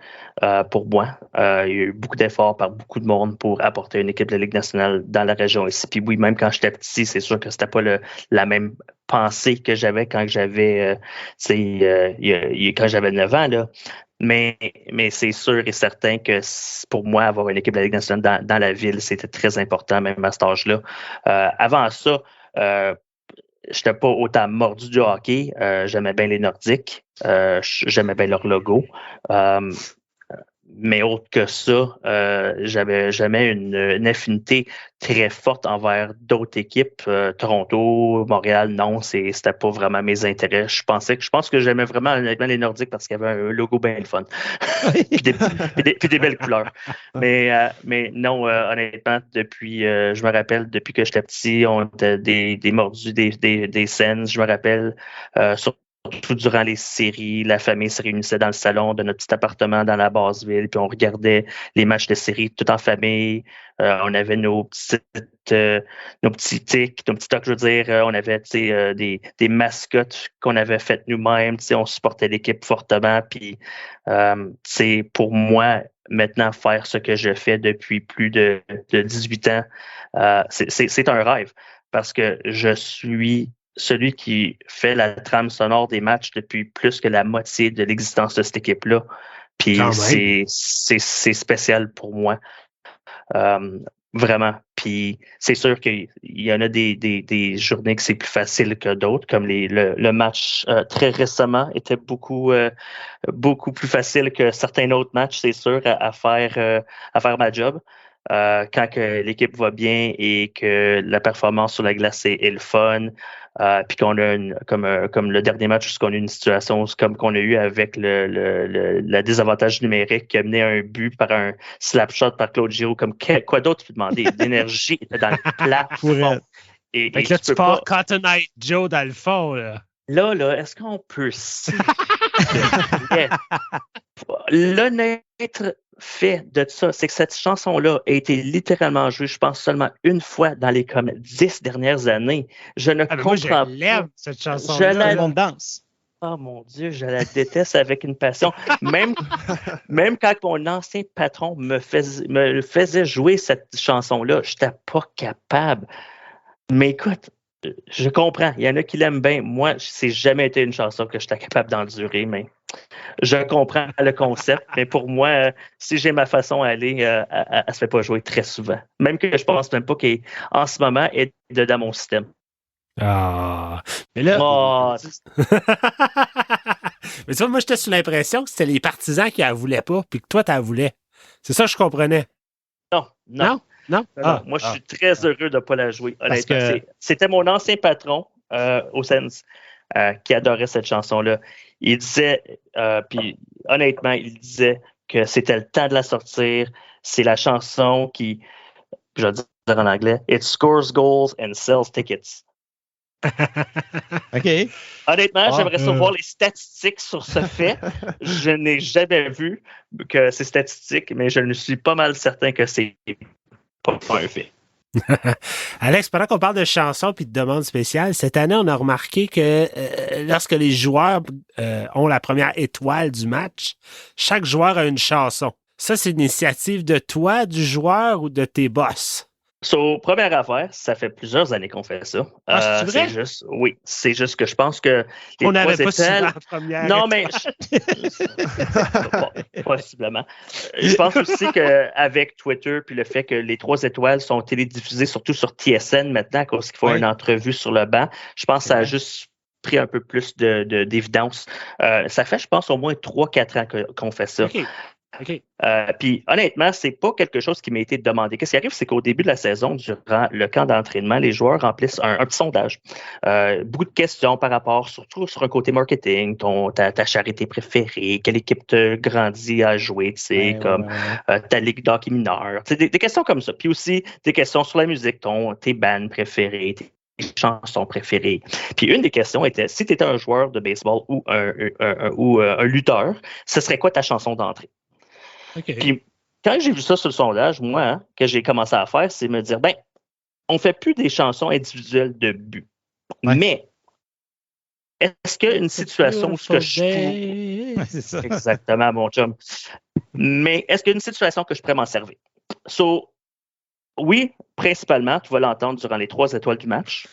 pour moi. Il y a eu beaucoup d'efforts par beaucoup de monde pour apporter une équipe de la Ligue nationale dans la région ici. Puis oui, même quand j'étais petit, c'est sûr que c'était pas la même pensée que j'avais quand j'avais quand j'avais 9 ans, là. Mais c'est sûr et certain que pour moi, avoir une équipe de la Ligue nationale dans la ville, c'était très important, même à cet âge-là. Avant ça, je n'étais pas autant mordu du hockey. J'aimais bien les Nordiques. J'aimais bien leur logo. Mais autre que ça, j'avais jamais une affinité très forte envers d'autres équipes. Toronto, Montréal, non, c'était pas vraiment mes intérêts. Je pense que j'aimais vraiment honnêtement les Nordiques parce qu'il y avait un logo bien le fun. puis des belles couleurs. Mais non, honnêtement, je me rappelle, depuis que j'étais petit, on était des mordus, des scènes. Je me rappelle, surtout durant les séries, la famille se réunissait dans le salon de notre petit appartement dans la basse ville, puis on regardait les matchs de séries tout en famille. On avait nos petits tics, nos petits tocs, je veux dire. On avait des mascottes qu'on avait faites nous-mêmes. On supportait l'équipe fortement. Puis, pour moi, maintenant, faire ce que je fais depuis plus de 18 ans, c'est un rêve parce que je suis celui qui fait la trame sonore des matchs depuis plus que la moitié de l'existence de cette équipe-là. Puis c'est spécial pour moi. Vraiment. Puis c'est sûr qu'il y en a des journées que c'est plus facile que d'autres, comme le match très récemment était beaucoup plus facile que certains autres matchs, c'est sûr, à faire ma job. Quand que l'équipe va bien et que la performance sur la glace est le fun, puis qu'on a comme le dernier match, où on a une situation comme qu'on a eu avec le désavantage numérique qui a mené à un but par un slap shot par Claude Giroux, comme quoi d'autre tu peux demander? L'énergie était dans le plafond. Et là, tu pars Cotton Eye Joe dans le fond. Là, est-ce qu'on peut l'honnête fait de ça, c'est que cette chanson-là a été littéralement jouée, je pense, seulement une fois dans les 10 dernières années. Je ne comprends pas. Je l'aime, cette chanson-là. Tout le monde danse. Oh mon Dieu, je la déteste avec une passion. Même quand mon ancien patron me faisait jouer cette chanson-là, je n'étais pas capable. Mais écoute, je comprends. Il y en a qui l'aiment bien. Moi, c'est jamais été une chanson que j'étais capable d'endurer, mais je comprends le concept. Mais pour moi, si j'ai ma façon à aller, elle ne se fait pas jouer très souvent. Même que je pense même pas qu'en ce moment, elle est dans mon système. Ah. Mais là. Mais tu vois, moi, j'étais sous l'impression que c'était les partisans qui la voulaient pas, puis que toi, tu la voulais. C'est ça que je comprenais. Non. Moi, je suis très heureux de ne pas la jouer. Honnêtement, c'était mon ancien patron au Sens qui adorait cette chanson-là. Il disait, puis honnêtement, il disait que c'était le temps de la sortir. C'est la chanson qui, je vais dire en anglais, it scores goals and sells tickets. OK. Honnêtement, j'aimerais savoir les statistiques sur ce fait. Je n'ai jamais vu que ces statistiques, mais je ne suis pas mal certain que c'est pas un fait. Alex, pendant qu'on parle de chansons et de demandes spéciales, cette année, on a remarqué que lorsque les joueurs ont la première étoile du match, chaque joueur a une chanson. Ça, c'est une initiative de toi, du joueur ou de tes boss? Première affaire, ça fait plusieurs années qu'on fait ça. C'est vrai? C'est juste que je pense que on n'avait pas souvent la première. Non, mais possiblement. Je pense aussi qu'avec Twitter puis le fait que les 3 étoiles sont télédiffusées surtout sur TSN maintenant à cause qu'il faut une entrevue sur le banc, je pense que ça a juste pris un peu plus d'évidence. Ça fait, je pense, au moins 3-4 ans qu'on fait ça. OK. Puis honnêtement, c'est pas quelque chose qui m'a été demandé. Qu'est-ce qui arrive, c'est qu'au début de la saison, durant le camp d'entraînement, les joueurs remplissent un petit sondage. Beaucoup de questions par rapport, surtout sur un côté marketing, ta charité préférée, quelle équipe te grandit à jouer, ta ligue d'hockey mineur, des questions comme ça. Puis aussi des questions sur la musique, tes bands préférés, tes chansons préférées. Puis une des questions était, si tu étais un joueur de baseball ou un lutteur, ce serait quoi ta chanson d'entrée? Okay. Puis, quand j'ai vu ça sur le sondage, moi, que j'ai commencé à faire, c'est me dire, on fait plus des chansons individuelles de but. Ouais. Mais, est-ce qu'une situation où ce que je trouve... c'est ça. Exactement, mon chum. Mais, est-ce qu'il y a une situation que je pourrais m'en servir? Oui, principalement, tu vas l'entendre durant les 3 étoiles du match.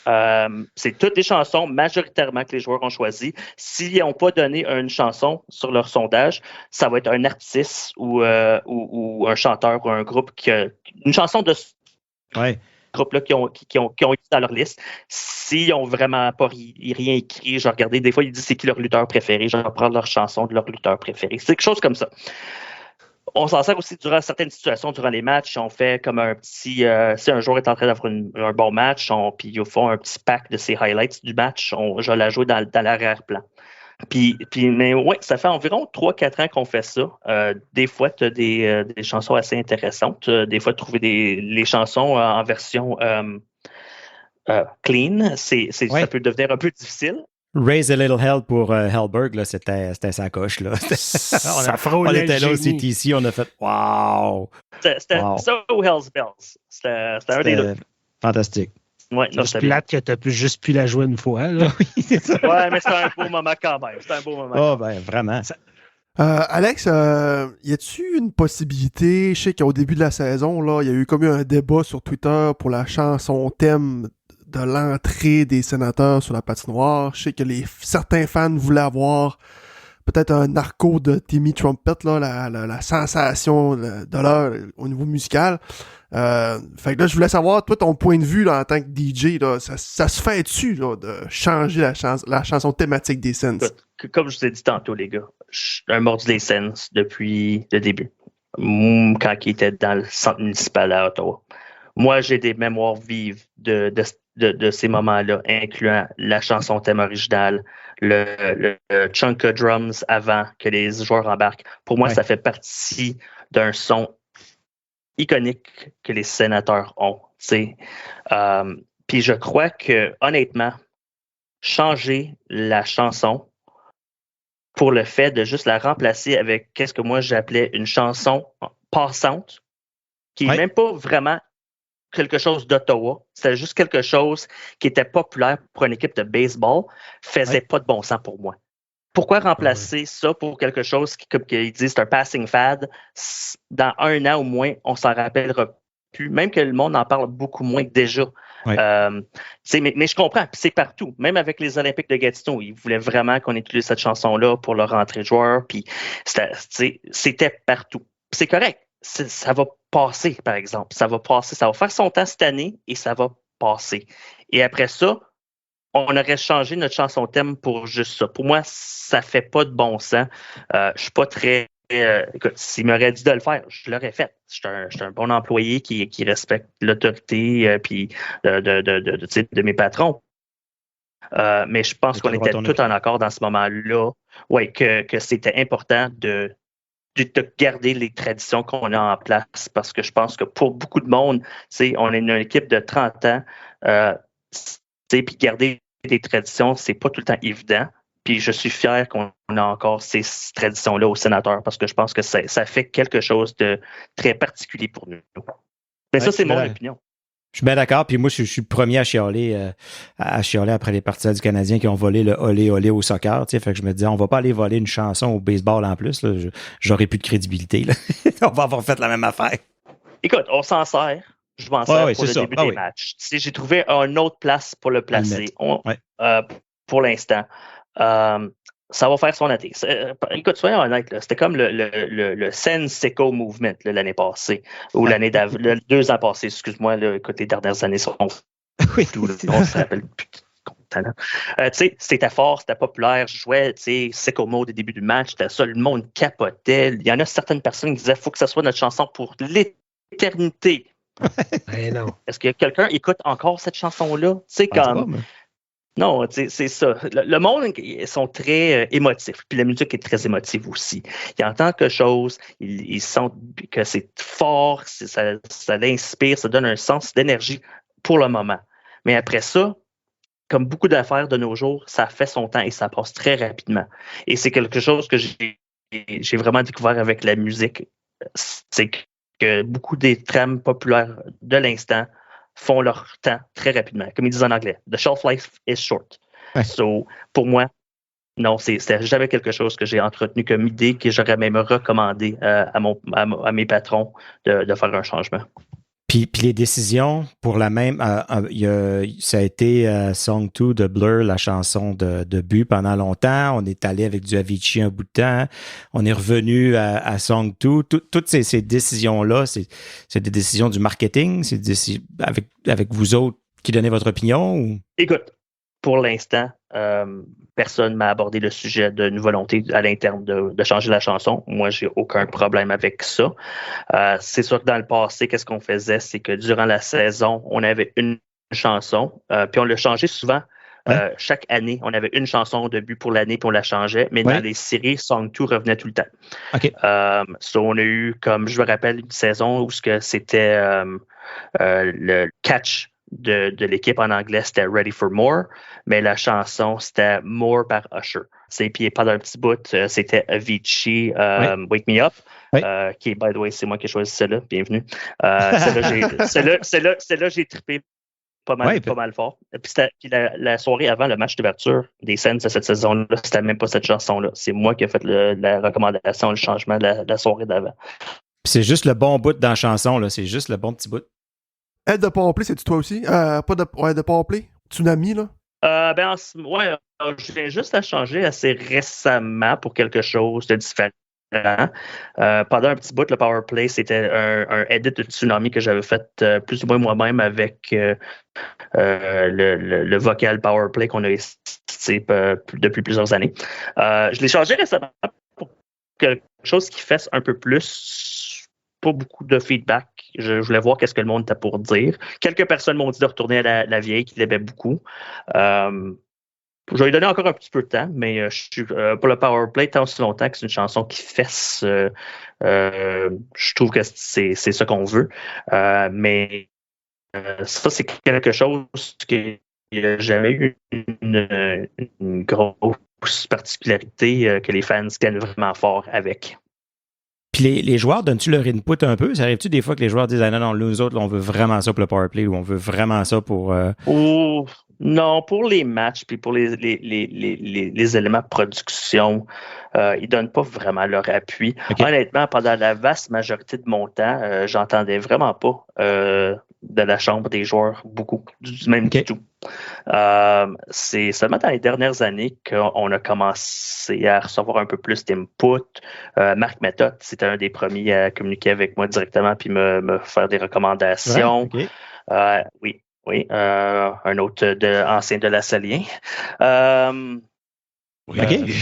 C'est toutes les chansons majoritairement que les joueurs ont choisies. S'ils n'ont pas donné une chanson sur leur sondage, ça va être un artiste ou un chanteur ou un groupe qui a une chanson de ce groupe-là qui ont été dans leur liste. S'ils n'ont vraiment pas rien écrit, je vais regarder, des fois, ils disent c'est qui leur lutteur préféré, je vais prendre leur chanson de leur lutteur préféré. C'est quelque chose comme ça. On s'en sert aussi durant certaines situations, durant les matchs. On fait comme un petit. Si un joueur est en train d'avoir un bon match, puis ils font un petit pack de ses highlights du match, je vais la jouer dans l'arrière-plan. Mais ouais, ça fait environ 3-4 ans qu'on fait ça. Des fois, tu as des chansons assez intéressantes. Des fois, trouver les chansons en version clean, ça peut devenir un peu difficile. Raise a Little Hell pour Hellberg, là, c'était sa coche. Là. on était là au CTC, on a fait wow! C'était ça ou Hell's Bells. C'était un des deux. Fantastique. Ouais, c'est plate que tu as juste pu la jouer une fois. Là. Oui, c'est ça. Ouais, mais c'était un beau moment quand même. C'était un beau moment. Oh, ben, vraiment. Alex, y a-tu une possibilité? Je sais qu'au début de la saison, là, il y a eu comme un débat sur Twitter pour la chanson thème de l'entrée des Sénateurs sur la patinoire. Je sais que certains fans voulaient avoir peut-être un narco de Timmy Trumpet, là, la sensation de l'heure au niveau musical. Fait que là, je voulais savoir, toi, ton point de vue là, en tant que DJ, là, ça se fait-tu là, de changer la chanson thématique des Sens? Comme je vous ai dit tantôt, les gars, je suis un mordu des Sens depuis le début. Quand il était dans le centre municipal à Ottawa. Moi, j'ai des mémoires vives de ces moments-là, incluant la chanson thème originale, le chunk of drums avant que les joueurs embarquent. Pour moi, ça fait partie d'un son iconique que les Sénateurs ont. Puis je crois que, honnêtement, changer la chanson pour le fait de juste la remplacer avec qu'est-ce que moi j'appelais une chanson passante, qui n'est même pas vraiment quelque chose d'Ottawa. C'était juste quelque chose qui était populaire pour une équipe de baseball, faisait pas de bon sens pour moi. Pourquoi remplacer ça pour quelque chose qui, comme ils disent, c'est un passing fad? Dans 1 an ou moins, on s'en rappellera plus. Même que le monde en parle beaucoup moins que déjà. Ouais. Mais je comprends, c'est partout. Même avec les Olympiques de Gatineau, ils voulaient vraiment qu'on utilise cette chanson-là pour leur rentrée de joueurs. Puis c'était partout. C'est correct. Ça va passer, par exemple. Ça va passer. Ça va faire son temps cette année et ça va passer. Et après ça, on aurait changé notre chanson thème pour juste ça. Pour moi, ça fait pas de bon sens. Je suis pas très... écoute, s'il m'aurait dit de le faire, je l'aurais fait. Je suis un bon employé qui respecte l'autorité puis de mes patrons. Mais je pense qu'on était tous en accord dans ce moment-là. Oui, que c'était important de garder les traditions qu'on a en place parce que je pense que pour beaucoup de monde, on est une équipe de 30 ans, puis garder des traditions, c'est pas tout le temps évident. Puis je suis fier qu'on a encore ces traditions-là aux Sénateurs parce que je pense que ça fait quelque chose de très particulier pour nous. Mais ça, c'est mon opinion. Je suis bien d'accord. Puis moi, je suis le premier à chialer après les partisans du Canadien qui ont volé le olé olé au soccer. Fait que je me disais, on va pas aller voler une chanson au baseball en plus. Là. J'aurais plus de crédibilité. Là. On va avoir fait la même affaire. Écoute, on s'en sert. Je m'en sers pour le début des matchs. J'ai trouvé une autre place pour le placer pour l'instant. Ça va faire son été. Écoute, soyons honnêtes, là, c'était comme le Senseco Movement là, l'année passée, ou l'année 2 ans passés, excuse-moi, là, écoute, les dernières années sont floues, on se rappelle plus c'était fort, c'était populaire, je jouais, Seco Mode au début du match, c'était ça, le monde capotait. Il y en a certaines personnes qui disaient, il faut que ce soit notre chanson pour l'éternité. Non. Est-ce que quelqu'un écoute encore cette chanson-là? Non, c'est ça. Le monde, ils sont très émotifs. Puis la musique est très émotive aussi. Ils entendent quelque chose, ils sentent que c'est fort, ça l'inspire, ça donne un sens d'énergie pour le moment. Mais après ça, comme beaucoup d'affaires de nos jours, ça fait son temps et ça passe très rapidement. Et c'est quelque chose que j'ai vraiment découvert avec la musique. C'est que beaucoup des trames populaires de l'instant font leur temps très rapidement. Comme ils disent en anglais, the shelf life is short. Ouais. So, pour moi, non, c'est jamais quelque chose que j'ai entretenu comme idée que j'aurais même recommandé à mes patrons de faire un changement. Puis les décisions pour la même, ça a été Song 2 de Blur, la chanson de but pendant longtemps. On est allé avec du Avicii un bout de temps. On est revenu à Song 2. Toutes ces décisions-là, c'est des décisions du marketing? C'est avec vous autres qui donnez votre opinion? Ou? Écoute, pour l'instant, personne m'a abordé le sujet d'une volonté à l'interne de changer la chanson. Moi, j'ai aucun problème avec ça. C'est sûr que dans le passé, qu'est-ce qu'on faisait? C'est que durant la saison, on avait une chanson, puis on l'a changé souvent. Chaque année, on avait une chanson au début pour l'année, puis on la changeait. Mais dans les séries, Song 2 revenait tout le temps. OK. On a eu, comme je me rappelle, une saison où c'était le catch de l'équipe en anglais, c'était Ready for More, mais la chanson, c'était More par Usher. Puis pendant un petit bout, c'était Avicii, Wake Me Up, qui, by the way, c'est moi qui ai choisi celle-là. Bienvenue. Celle-là, j'ai trippé pas mal fort. Puis la soirée avant le match d'ouverture des Sens de cette saison-là, c'était même pas cette chanson-là. C'est moi qui ai fait la recommandation, le changement de la soirée d'avant. Puis c'est juste le bon bout dans la chanson, là. C'est juste le bon petit bout. Aide de Powerplay, c'est-tu toi aussi? Pas de Powerplay? Tsunami, là? Je viens juste à changer assez récemment pour quelque chose de différent. Pendant un petit bout, le Powerplay, c'était un edit de Tsunami que j'avais fait plus ou moins moi-même avec le vocal Powerplay qu'on a essayé depuis plusieurs années. Je l'ai changé récemment pour quelque chose qui fasse un peu plus, pas beaucoup de feedback. Je voulais voir qu'est-ce que le monde était pour dire. Quelques personnes m'ont dit de retourner à la vieille, qui l'aimait beaucoup. Je vais lui donner encore un petit peu de temps, mais je suis pour le Powerplay, tant aussi longtemps que c'est une chanson qui fesse, je trouve que c'est ce qu'on veut. Mais ça, c'est quelque chose qu'il n'y a jamais eu une grosse particularité que les fans tiennent vraiment fort avec. Puis les joueurs, donnent-tu leur input un peu? Ça arrive-tu des fois que les joueurs disent « Ah non, nous autres, là, on veut vraiment ça pour le powerplay » ou « On veut vraiment ça pour... Non, pour les matchs puis pour les éléments de production, ils donnent pas vraiment leur appui. Okay. Honnêtement, pendant la vaste majorité de mon temps, j'entendais vraiment pas de la chambre des joueurs beaucoup, même du tout. C'est seulement dans les dernières années qu'on a commencé à recevoir un peu plus d'input. Marc Méthode, c'était un des premiers à communiquer avec moi directement puis me faire des recommandations. Ouais, okay. Oui, un autre ancien de la Salien. Je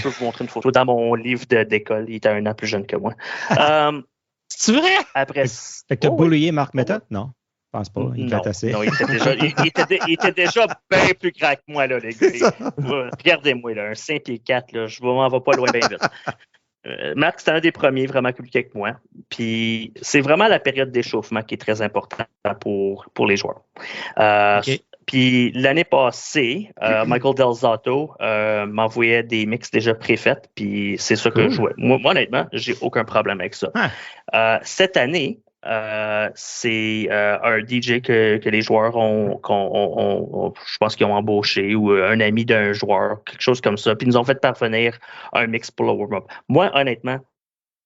peux vous montrer une photo dans mon livre d'école. Il était 1 an plus jeune que moi. C'est vrai? Après, fait que tu as bullié Marc Méthode? Non, je pense pas. Il était assez. Non, il était déjà bien plus grand que moi, là, les gars. Regardez-moi, là, un 5 pieds 4, là, je m'en vais pas loin bien vite. Marc, c'était un des premiers vraiment communiquer avec moi. Puis c'est vraiment la période d'échauffement qui est très importante pour les joueurs. Puis l'année passée, Michael Del Zotto m'envoyait des mix déjà préfaits, puis c'est ça que je jouais. Moi, honnêtement, j'ai aucun problème avec ça. Cette année, c'est un DJ que les joueurs je pense qu'ils ont embauché, ou un ami d'un joueur, quelque chose comme ça, puis ils nous ont fait parvenir un mix pour le warm-up. Moi, honnêtement,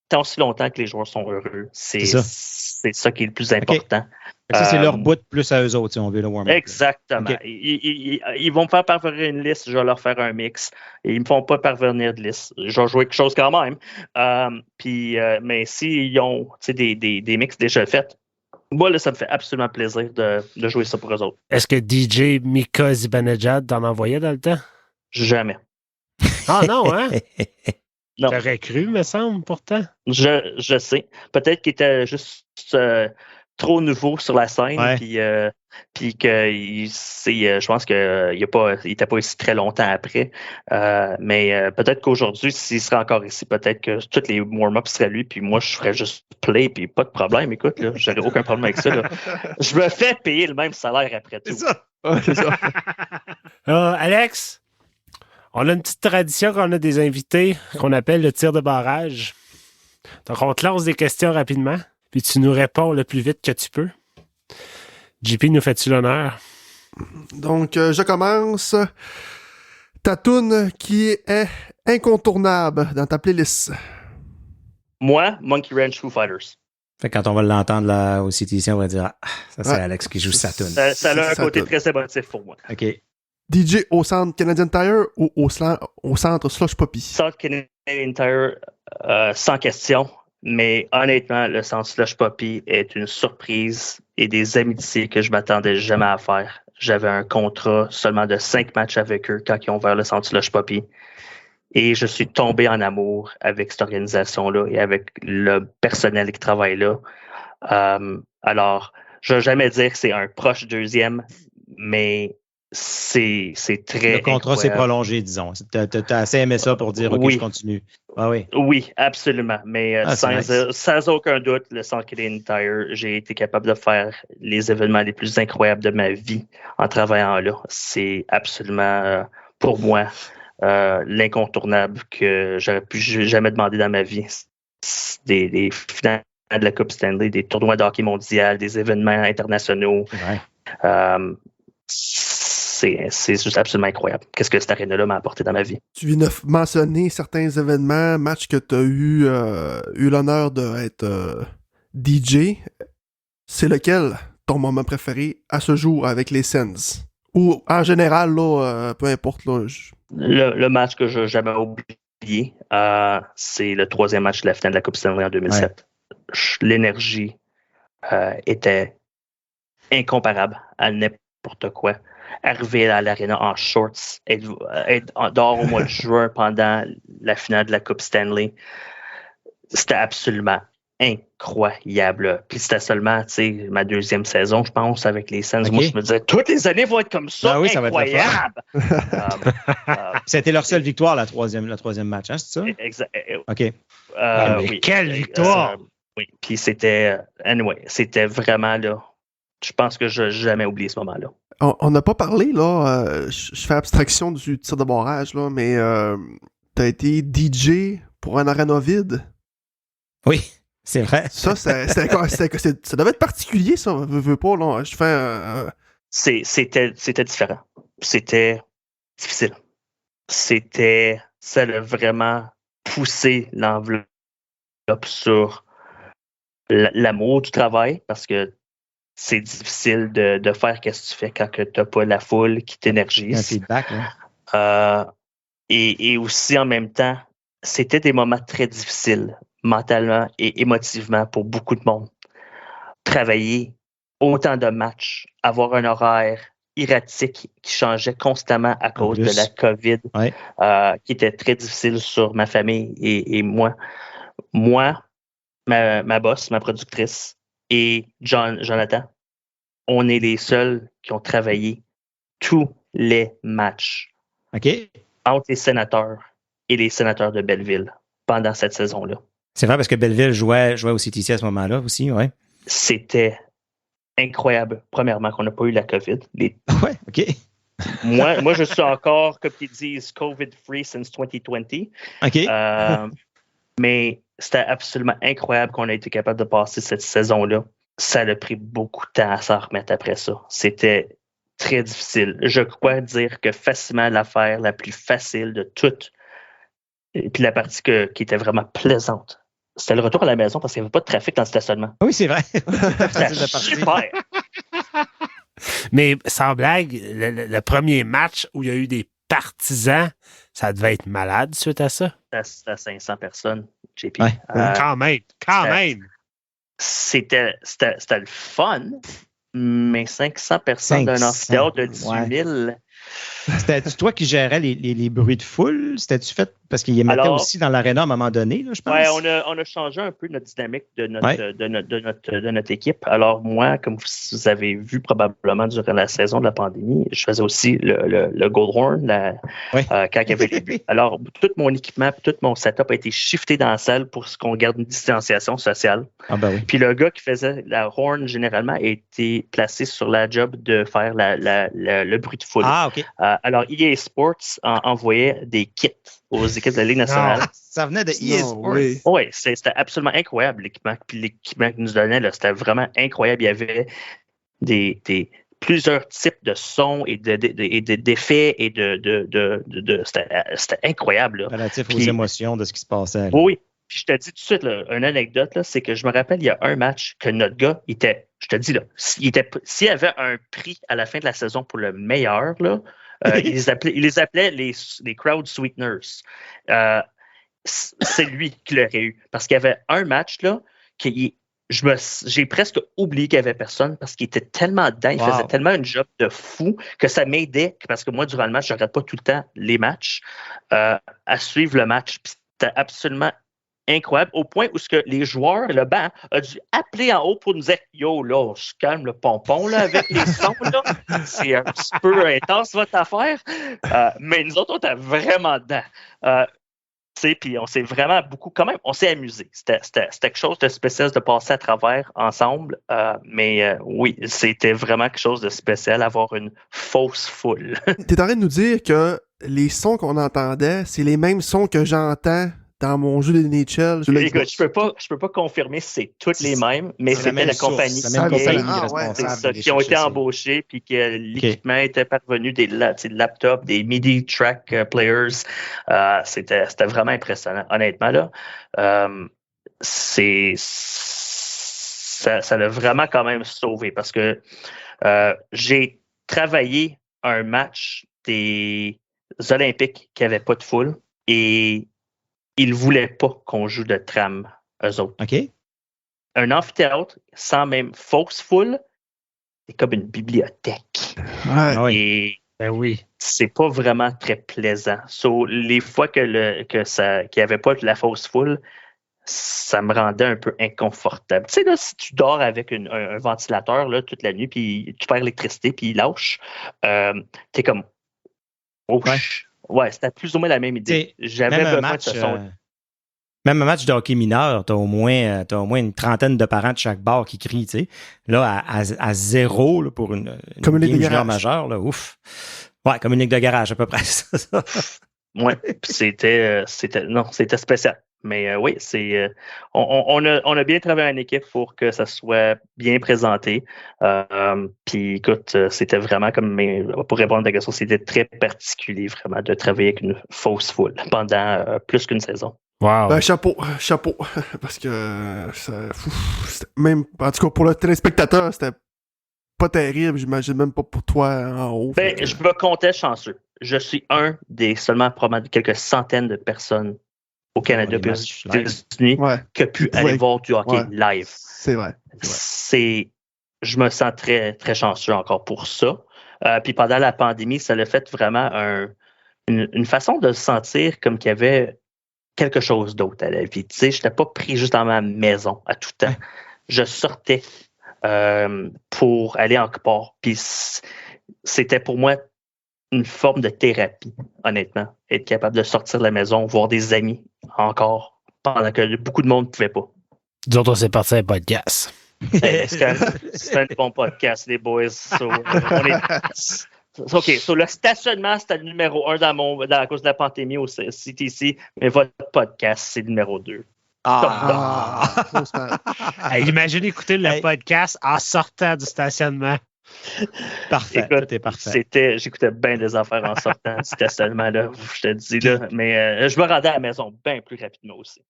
tant aussi longtemps que les joueurs sont heureux, c'est ça qui est le plus important. Ça, c'est leur bout plus à eux autres, si on veut le warm-up. Exactement. Okay. Ils vont me faire parvenir une liste, je vais leur faire un mix. Et ils me font pas parvenir de liste. Je vais jouer quelque chose quand même. Mais s'ils ont des mix déjà faits, moi, là, ça me fait absolument plaisir de jouer ça pour eux autres. Est-ce que DJ Mika Zibanejad t'en envoyait dans le temps? Jamais. Ah non, hein? Non. J'aurais cru, me semble, pourtant. Je sais. Peut-être qu'il était juste trop nouveau sur la scène, puis que je pense qu'il n'était pas ici très longtemps après. Mais peut-être qu'aujourd'hui, s'il serait encore ici, peut-être que tous les warm-ups seraient lui, puis moi, je ferais juste play, puis pas de problème. Écoute, là, j'aurais aucun problème avec ça. Là. Je me fais payer le même salaire après tout. C'est ça. C'est ça. Alex, on a une petite tradition qu'on a des invités qu'on appelle le tir de barrage. Donc, on te lance des questions rapidement, puis tu nous réponds le plus vite que tu peux. JP, nous fais-tu l'honneur? Donc, je commence. Ta toune qui est incontournable dans ta playlist. Moi, Monkey Ranch Foo Fighters. Fait que quand on va l'entendre là, au CTC, on va dire ça c'est Alex qui joue sa toune. Ça a un côté très émotif pour moi. OK. DJ au centre Canadian Tire ou au centre Slush Poppy? Centre Canadian Tire, sans question. Mais honnêtement, le centre Slush Poppy est une surprise et des amitiés que je m'attendais jamais à faire. J'avais un contrat seulement de 5 matchs avec eux quand ils ont ouvert le Centre Slush Poppy. Et je suis tombé en amour avec cette organisation-là et avec le personnel qui travaille là. Alors, je ne vais jamais dire que c'est un proche deuxième, mais c'est très Le contrat s'est incroyable. prolongé, disons. Tu as assez aimé ça pour dire, OK, Oui. je continue. Ah oui. Oui, absolument. Mais c'est nice. sans aucun doute, le Centre Canadian Tire, j'ai été capable de faire les événements les plus incroyables de ma vie en travaillant là. C'est absolument, pour moi, l'incontournable que j'aurais pu jamais demander dans ma vie. Des finales de la Coupe Stanley, des tournois de hockey mondial, des événements internationaux. Ouais. C'est juste absolument incroyable. Qu'est-ce que cette aréna-là m'a apporté dans ma vie? Tu viens de mentionner certains événements, matchs que tu as eu l'honneur d'être DJ. C'est lequel ton moment préféré à ce jour avec les Sens? Ou en général, là, peu importe. Là, Le match que je n'ai jamais oublié, c'est le 3e match de la finale de la Coupe Stanley en 2007. Ouais. L'énergie était incomparable à n'importe quoi. Arriver à l'aréna en shorts, être dehors au mois de juin pendant la finale de la Coupe Stanley, c'était absolument incroyable. Puis c'était seulement, ma 2e saison, je pense, avec les Sens. Okay. Moi, je me disais, toutes les années vont être comme ça, oui, incroyable! C'était leur seule victoire, le troisième match, hein, c'est ça? Exact. OK. Oui, quelle victoire! Oui, puis c'était vraiment là. Je pense que je n'ai jamais oublié ce moment-là. On n'a pas parlé, là, je fais abstraction du tir de barrage, là, mais tu as été DJ pour un aréna vide. Oui, c'est vrai. Ça, ça devait être particulier, ça. Veux pas, là. Je fais C'était différent. C'était difficile. Ça a vraiment poussé l'enveloppe sur l'amour du travail, parce que c'est difficile de faire ce que tu fais quand tu n'as pas la foule qui t'énergise. Un feedback, hein? Et aussi, en même temps, c'était des moments très difficiles, mentalement et émotivement, pour beaucoup de monde. Travailler autant de matchs, avoir un horaire erratique qui changeait constamment à cause de la COVID, qui était très difficile sur ma famille et moi. Moi, ma boss, ma productrice, et Jonathan, on est les seuls qui ont travaillé tous les matchs entre les Sénateurs et les Sénateurs de Belleville pendant cette saison-là. C'est vrai, parce que Belleville jouait au CTC à ce moment-là aussi, oui. C'était incroyable, premièrement, qu'on n'a pas eu la COVID. Ouais, OK. moi, je suis encore, comme ils disent, COVID-free since 2020. OK. Mais c'était absolument incroyable qu'on ait été capable de passer cette saison-là. Ça a pris beaucoup de temps à s'en remettre après ça. C'était très difficile. Je crois dire que facilement l'affaire la plus facile de toutes, et puis la partie qui était vraiment plaisante, c'était le retour à la maison parce qu'il n'y avait pas de trafic dans le stationnement. Oui, c'est vrai. C'était super. Mais sans blague, le premier match où il y a eu des partisans, ça devait être malade suite à ça. C'était 500 personnes, JP. Ouais. Quand même. C'était le fun, mais 500 personnes d'un amphithéâtre de 18 000. C'était toi qui gérais les bruits de foule? C'était-tu fait parce qu'il y mettait aussi dans l'aréna à un moment donné, là, je pense? Oui, on a changé un peu notre dynamique de notre équipe. Alors moi, comme vous avez vu probablement durant la saison de la pandémie, je faisais aussi le Goldhorn quand il y avait les buts. Alors, tout mon équipement, tout mon setup a été shifté dans la salle pour qu'on garde une distanciation sociale. Ah ben oui. Puis le gars qui faisait la horn, généralement, a été placé sur la job de faire le bruit de foule. Ah, OK. Alors, EA Sports envoyait des kits aux équipes de la Ligue nationale. Non, ça venait de EA Sports. Oui, c'était absolument incroyable, l'équipement. Puis l'équipement qu'ils nous donnaient, là, c'était vraiment incroyable. Il y avait plusieurs types de sons et d'effets et c'était incroyable. Là. Relatif aux émotions de ce qui se passait. Là. Oui. Puis je te dis tout de suite, là, une anecdote, là, c'est que je me rappelle, il y a un match que notre gars était, je te dis, là, s'il y avait un prix à la fin de la saison pour le meilleur, là, il les appelait les crowd sweeteners. C'est lui qui l'aurait eu. Parce qu'il y avait un match là, qui j'ai presque oublié qu'il n'y avait personne parce qu'il était tellement dedans, il faisait tellement un job de fou que ça m'aidait, parce que moi, durant le match, je ne regarde pas tout le temps les matchs, à suivre le match. Puis c'était absolument incroyable, au point où les joueurs, le banc, a dû appeler en haut pour nous dire « Yo, là, on se calme le pompon là, avec les sons. Là. C'est un petit peu intense votre affaire. » Mais nous autres, on était vraiment dedans. Puis on s'est vraiment on s'est amusé. C'était quelque chose de spécial de passer à travers ensemble. Mais oui, c'était vraiment quelque chose de spécial, avoir une fausse foule. T'es en train de nous dire que les sons qu'on entendait, c'est les mêmes sons que j'entends dans mon jeu de NHL. Écoute, je peux pas confirmer si c'est toutes les mêmes, mais c'était la compagnie qui ont été embauchés puis que l'équipement était parvenu des laptops, des MIDI track players. C'était vraiment impressionnant. Honnêtement, là, ça l'a vraiment quand même sauvé parce que j'ai travaillé un match des Olympiques qui n'avaient pas de foule et ils ne voulaient pas qu'on joue de tram, eux autres. OK. Un amphithéâtre sans même fausse foule, c'est comme une bibliothèque. Et c'est pas vraiment très plaisant. Les fois qu'il n'y avait pas de la fausse foule, ça me rendait un peu inconfortable. Tu sais, là, si tu dors avec un ventilateur là, toute la nuit, puis tu perds l'électricité, puis il lâche, t'es comme... Ouais, c'était plus ou moins la même idée. J'avais besoin de ce son. Même un match de hockey mineur, t'as au moins une trentaine de parents de chaque bar qui crient, tu sais. Là, à zéro, là, pour une comme une ligue de garage majeure, là, ouf. Ouais, comme une ligue de garage, à peu près. Ouais, c'était spécial. Mais oui, on a bien travaillé en équipe pour que ça soit bien présenté. Puis écoute, c'était vraiment pour répondre à ta question, c'était très particulier vraiment de travailler avec une fausse foule pendant plus qu'une saison. Wow. Ben, chapeau. Parce que même, en tout cas, pour le téléspectateur, c'était pas terrible, j'imagine même pas pour toi en haut. Je me comptais chanceux. Je suis un des seulement probablement quelques centaines de personnes au Canada et aux États-Unis qui a pu aller voir du hockey live. C'est vrai. Je me sens très, très chanceux encore pour ça. Puis pendant la pandémie, ça l'a fait vraiment une façon de se sentir comme qu'il y avait quelque chose d'autre à la vie. Tu sais, je n'étais pas pris juste dans ma maison à tout temps. Je sortais pour aller en part. Puis c'était pour moi une forme de thérapie, honnêtement. Être capable de sortir de la maison, voir des amis encore, pendant que beaucoup de monde ne pouvait pas. Nous autres, on s'est parti à un podcast. C'est un bon podcast, les boys. OK, le stationnement, c'était le numéro 1 à cause de la pandémie au CTC, mais votre podcast, c'est le numéro 2. Imaginez écouter le podcast en sortant du stationnement. Parfait, écoute, tout est parfait. J'écoutais bien des affaires en sortant du stationnement, là, je te dis, là, mais je me rendais à la maison bien plus rapidement aussi.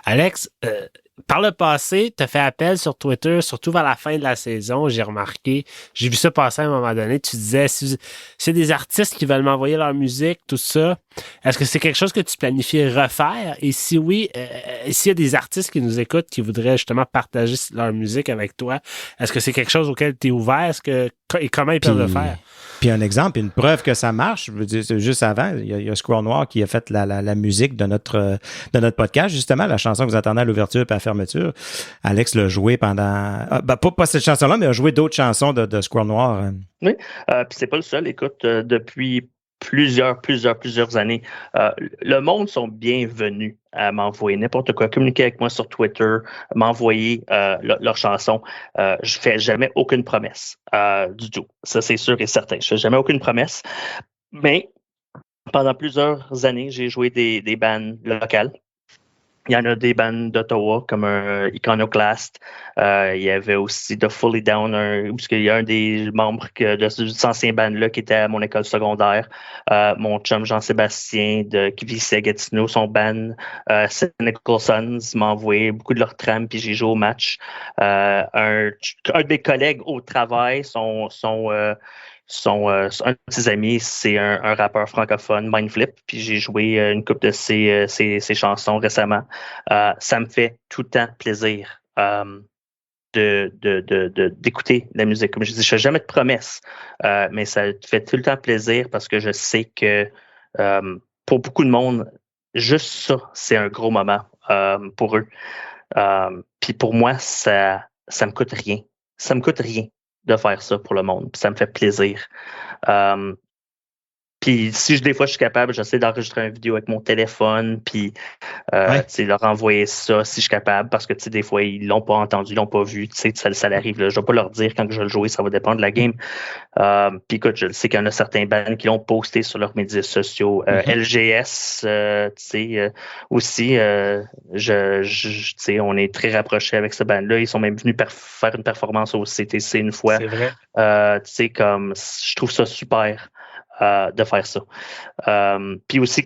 Alex, par le passé, tu as fait appel sur Twitter, surtout vers la fin de la saison, j'ai remarqué, j'ai vu ça passer à un moment donné, tu disais, si c'est des artistes qui veulent m'envoyer leur musique, tout ça, est-ce que c'est quelque chose que tu planifies refaire? Et si oui, s'il y a des artistes qui nous écoutent, qui voudraient justement partager leur musique avec toi, est-ce que c'est quelque chose auquel tu es ouvert? Et comment ils peuvent le faire? Puis un exemple, une preuve que ça marche, je veux dire, juste avant, il y a Squirrel Noir qui a fait la musique de notre podcast, justement, la chanson que vous entendez à l'ouverture et à la fermeture. Alex l'a joué pendant... pas cette chanson-là, mais a joué d'autres chansons de Squirrel Noir. Oui, puis c'est pas le seul. Écoute, depuis plusieurs années, le monde sont bienvenus à m'envoyer n'importe quoi, communiquer avec moi sur Twitter, m'envoyer leurs chansons. Je fais jamais aucune promesse du tout. Ça, c'est sûr et certain. Je fais jamais aucune promesse. Mais pendant plusieurs années, j'ai joué des bands locales. Il y en a des bands d'Ottawa, comme un Iconoclast. Il y avait aussi The Fully Down, parce qu'il y a un des membres de cet ancien band-là qui était à mon école secondaire. Mon chum Jean-Sébastien qui vit à Gatineau, son band Cynical Sons m'a envoyé beaucoup de leurs trams, puis j'ai joué au match. Un de mes collègues au travail, un de ses amis, c'est un rappeur francophone, Mindflip, puis j'ai joué une couple de ses chansons récemment. Ça me fait tout le temps plaisir d'écouter la musique. Comme je dis, je fais jamais de promesses, mais ça fait tout le temps plaisir parce que je sais que pour beaucoup de monde, juste ça, c'est un gros moment pour eux. Puis pour moi, ça me coûte rien. Ça me coûte rien de faire ça pour le monde. Puis ça me fait plaisir. Puis si des fois je suis capable, j'essaie d'enregistrer une vidéo avec mon téléphone, puis leur envoyer ça si je suis capable, parce que des fois ils l'ont pas entendu, ils l'ont pas vu, ça l'arrive. Là. Je vais pas leur dire quand je vais le jouer, ça va dépendre de la game. Puis écoute, je sais qu'il y en a certains bands qui l'ont posté sur leurs médias sociaux. LGS, aussi, on est très rapprochés avec ce band-là. Ils sont même venus faire une performance au CTC une fois. C'est vrai. Je trouve ça super. De faire ça. Puis aussi,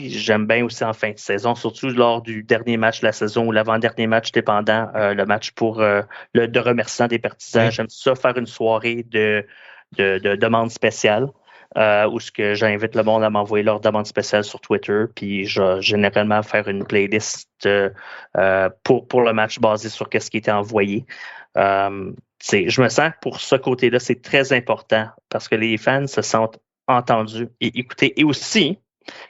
j'aime bien aussi en fin de saison, surtout lors du dernier match de la saison ou l'avant-dernier match, dépendant le match pour de remerciement des partisans. Oui. J'aime ça faire une soirée de demande spéciale où j'invite le monde à m'envoyer leur demande spéciale sur Twitter, puis je vais généralement faire une playlist pour le match basé sur ce qui était envoyé. Je me sens que pour ce côté-là, c'est très important parce que les fans se sentent entendus et écoutés. Et aussi,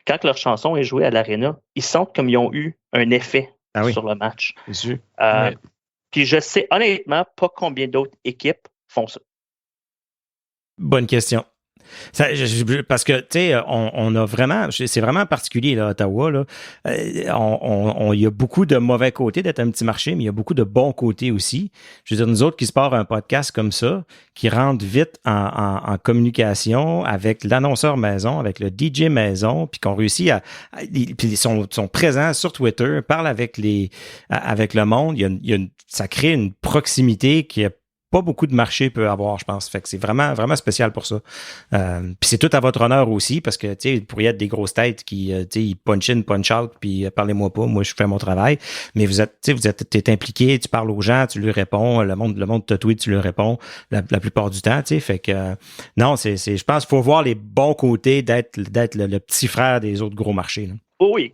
quand leur chanson est jouée à l'Arena, ils sentent comme ils ont eu un effet sur le match. Puis je sais honnêtement pas combien d'autres équipes font ça. Bonne question. Parce que, tu sais, on a vraiment, c'est vraiment particulier, là, Ottawa, là. Il y a beaucoup de mauvais côtés d'être un petit marché, mais il y a beaucoup de bons côtés aussi. Je veux dire, nous autres qui se partent un podcast comme ça, qui rentrent vite en communication avec l'annonceur maison, avec le DJ maison, puis qu'on réussit puis sont présents sur Twitter, parlent avec le monde. Ça crée une proximité qui est pas beaucoup de marchés peut avoir, je pense. Fait que c'est vraiment, vraiment spécial pour ça. Puis c'est tout à votre honneur aussi, parce que, tu sais, il pourrait y être des grosses têtes qui, tu sais, ils punch in, punch out, puis parlez-moi pas, moi, je fais mon travail. Mais t'es impliqué, tu parles aux gens, tu lui réponds, le monde te tweet, tu lui réponds la plupart du temps, tu sais. Fait que, non, je pense qu'il faut voir les bons côtés d'être le petit frère des autres gros marchés, là. Oh oui,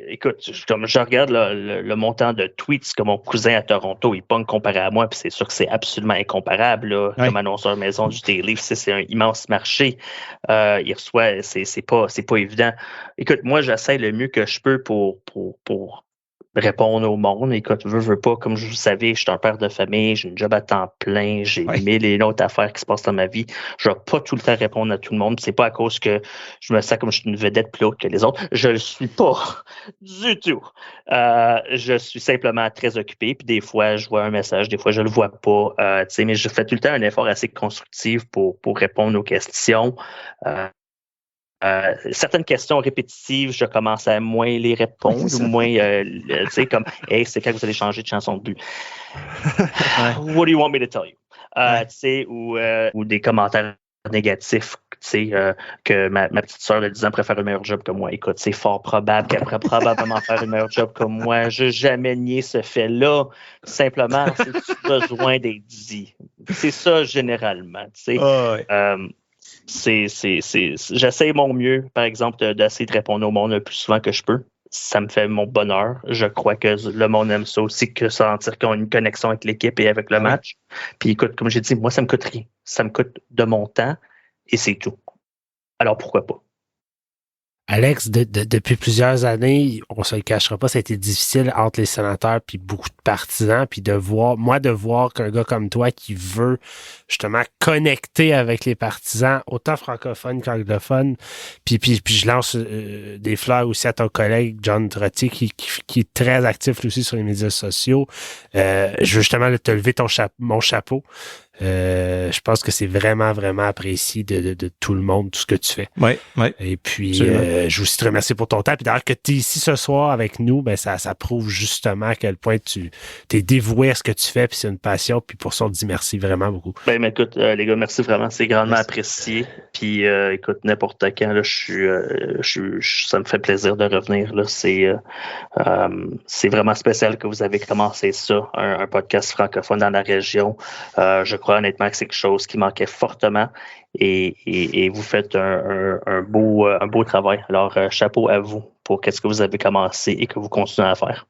écoute, comme je regarde le montant de tweets que mon cousin à Toronto, il pogne comparé à moi, puis c'est sûr que c'est absolument incomparable, là, comme annonceur maison du Daily Leaf, c'est un immense marché. Il reçoit, c'est pas évident. Écoute, moi, j'essaie le mieux que je peux pour répondre au monde. Écoute, veux pas, comme vous savez, je suis un père de famille, j'ai une job à temps plein, j'ai mille et une autres affaires qui se passent dans ma vie. Je vais pas tout le temps répondre à tout le monde. C'est pas à cause que je me sens comme je suis une vedette plus haute que les autres. Je le suis pas du tout. Je suis simplement très occupé, puis des fois, je vois un message, des fois, je le vois pas. Mais je fais tout le temps un effort assez constructif pour répondre aux questions. Certaines questions répétitives, je commence à moins les répondre, ou moins, tu sais, comme, hey, c'est quand vous allez changer de chanson de but. What do you want me to tell you? Tu sais, ou des commentaires négatifs, tu sais, que ma petite sœur de 10 ans préfère un meilleur job que moi. Écoute, c'est fort probable qu'elle pourrait probablement faire un meilleur job que moi. Je n'ai jamais nié ce fait-là. Simplement, c'est besoin d'être dit. C'est ça, généralement, tu sais. J'essaie mon mieux, par exemple, d'essayer de répondre au monde le plus souvent que je peux. Ça me fait mon bonheur. Je crois que le monde aime ça aussi, que sentir qu'on a une connexion avec l'équipe et avec le match. Puis écoute, comme j'ai dit, moi, ça me coûte rien. Ça me coûte de mon temps et c'est tout. Alors, pourquoi pas? Alex, depuis plusieurs années, on se le cachera pas, ça a été difficile entre les sénateurs puis beaucoup de partisans, puis de voir qu'un gars comme toi qui veut justement connecter avec les partisans, autant francophones qu'anglophones, puis je lance des fleurs aussi à ton collègue John Trottier qui est très actif aussi sur les médias sociaux. Je veux justement te lever mon chapeau. Je pense que c'est vraiment, vraiment apprécié de tout le monde, tout ce que tu fais. Oui. Et puis, je veux aussi te remercier pour ton temps. Puis d'ailleurs, que tu es ici ce soir avec nous, ben ça prouve justement à quel point tu es dévoué à ce que tu fais, puis c'est une passion. Puis pour ça, on te dit merci vraiment beaucoup. Ben, mais écoute, les gars, merci vraiment. C'est grandement apprécié. Puis, écoute, n'importe quand, là, ça me fait plaisir de revenir. Là. C'est vraiment spécial que vous avez commencé ça, un podcast francophone dans la région. Je crois honnêtement que c'est quelque chose qui manquait fortement et vous faites un beau travail. Alors, chapeau à vous pour ce que vous avez commencé et que vous continuez à faire.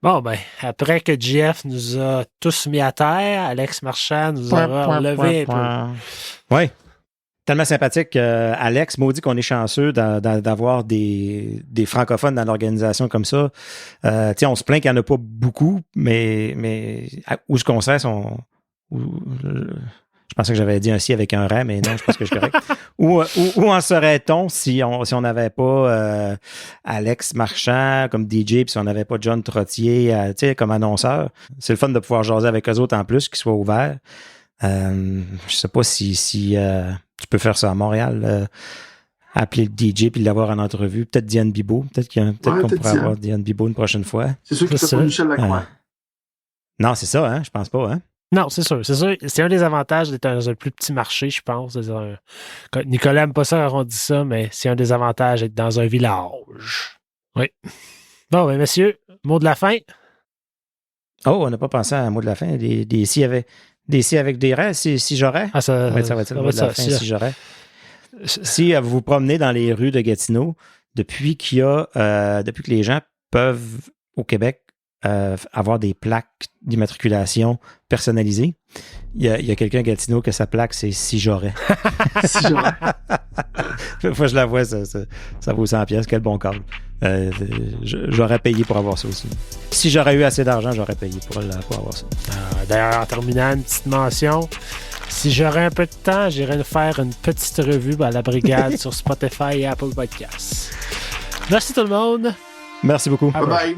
Bon, ben, après que JF nous a tous mis à terre, Alex Marchand nous aura relevé un peu. Oui. Tellement sympathique, Alex. Maudit qu'on est chanceux d'avoir des francophones dans l'organisation comme ça. On se plaint qu'il n'y en a pas beaucoup, mais où je concerne, je pensais que j'avais dit un si avec un ré, mais non, je pense que je suis correct. Où en serait-on si on n'avait pas Alex Marchand comme DJ, puis si on n'avait pas John Trottier comme annonceur? C'est le fun de pouvoir jaser avec eux autres en plus, qu'ils soient ouverts. Je sais pas si tu peux faire ça à Montréal, appeler le DJ puis l'avoir en entrevue. Peut-être Diane Bibeau. Peut-être qu'on pourrait avoir Diane Bibeau une prochaine fois. C'est sûr que c'est pas Michel Lacroix. Non, c'est ça, hein? Je pense pas, hein? Non, c'est sûr. C'est un des avantages d'être dans un plus petit marché, je pense. Nicolas n'aime pas ça quand on dit ça, mais c'est un des avantages d'être dans un village. Oui. Bon, ben, messieurs, mot de la fin. Oh, on n'a pas pensé à un mot de la fin. Des si avec des raies, si j'aurais. Ah, ça va être le mot de la fin, si j'aurais. Si vous vous promenez dans les rues de Gatineau, depuis que les gens peuvent, au Québec, avoir des plaques d'immatriculation personnalisées, il y a quelqu'un à Gatineau que sa plaque, c'est si j'aurais. Si j'aurais. Faut que je la vois, ça vaut 100$. Quel bon câble. J'aurais payé pour avoir ça aussi. Si j'aurais eu assez d'argent, j'aurais payé pour avoir ça. D'ailleurs, en terminant, une petite mention. Si j'aurais un peu de temps, j'irais faire une petite revue à la brigade sur Spotify et Apple Podcasts. Merci tout le monde. Merci beaucoup. Bye bye.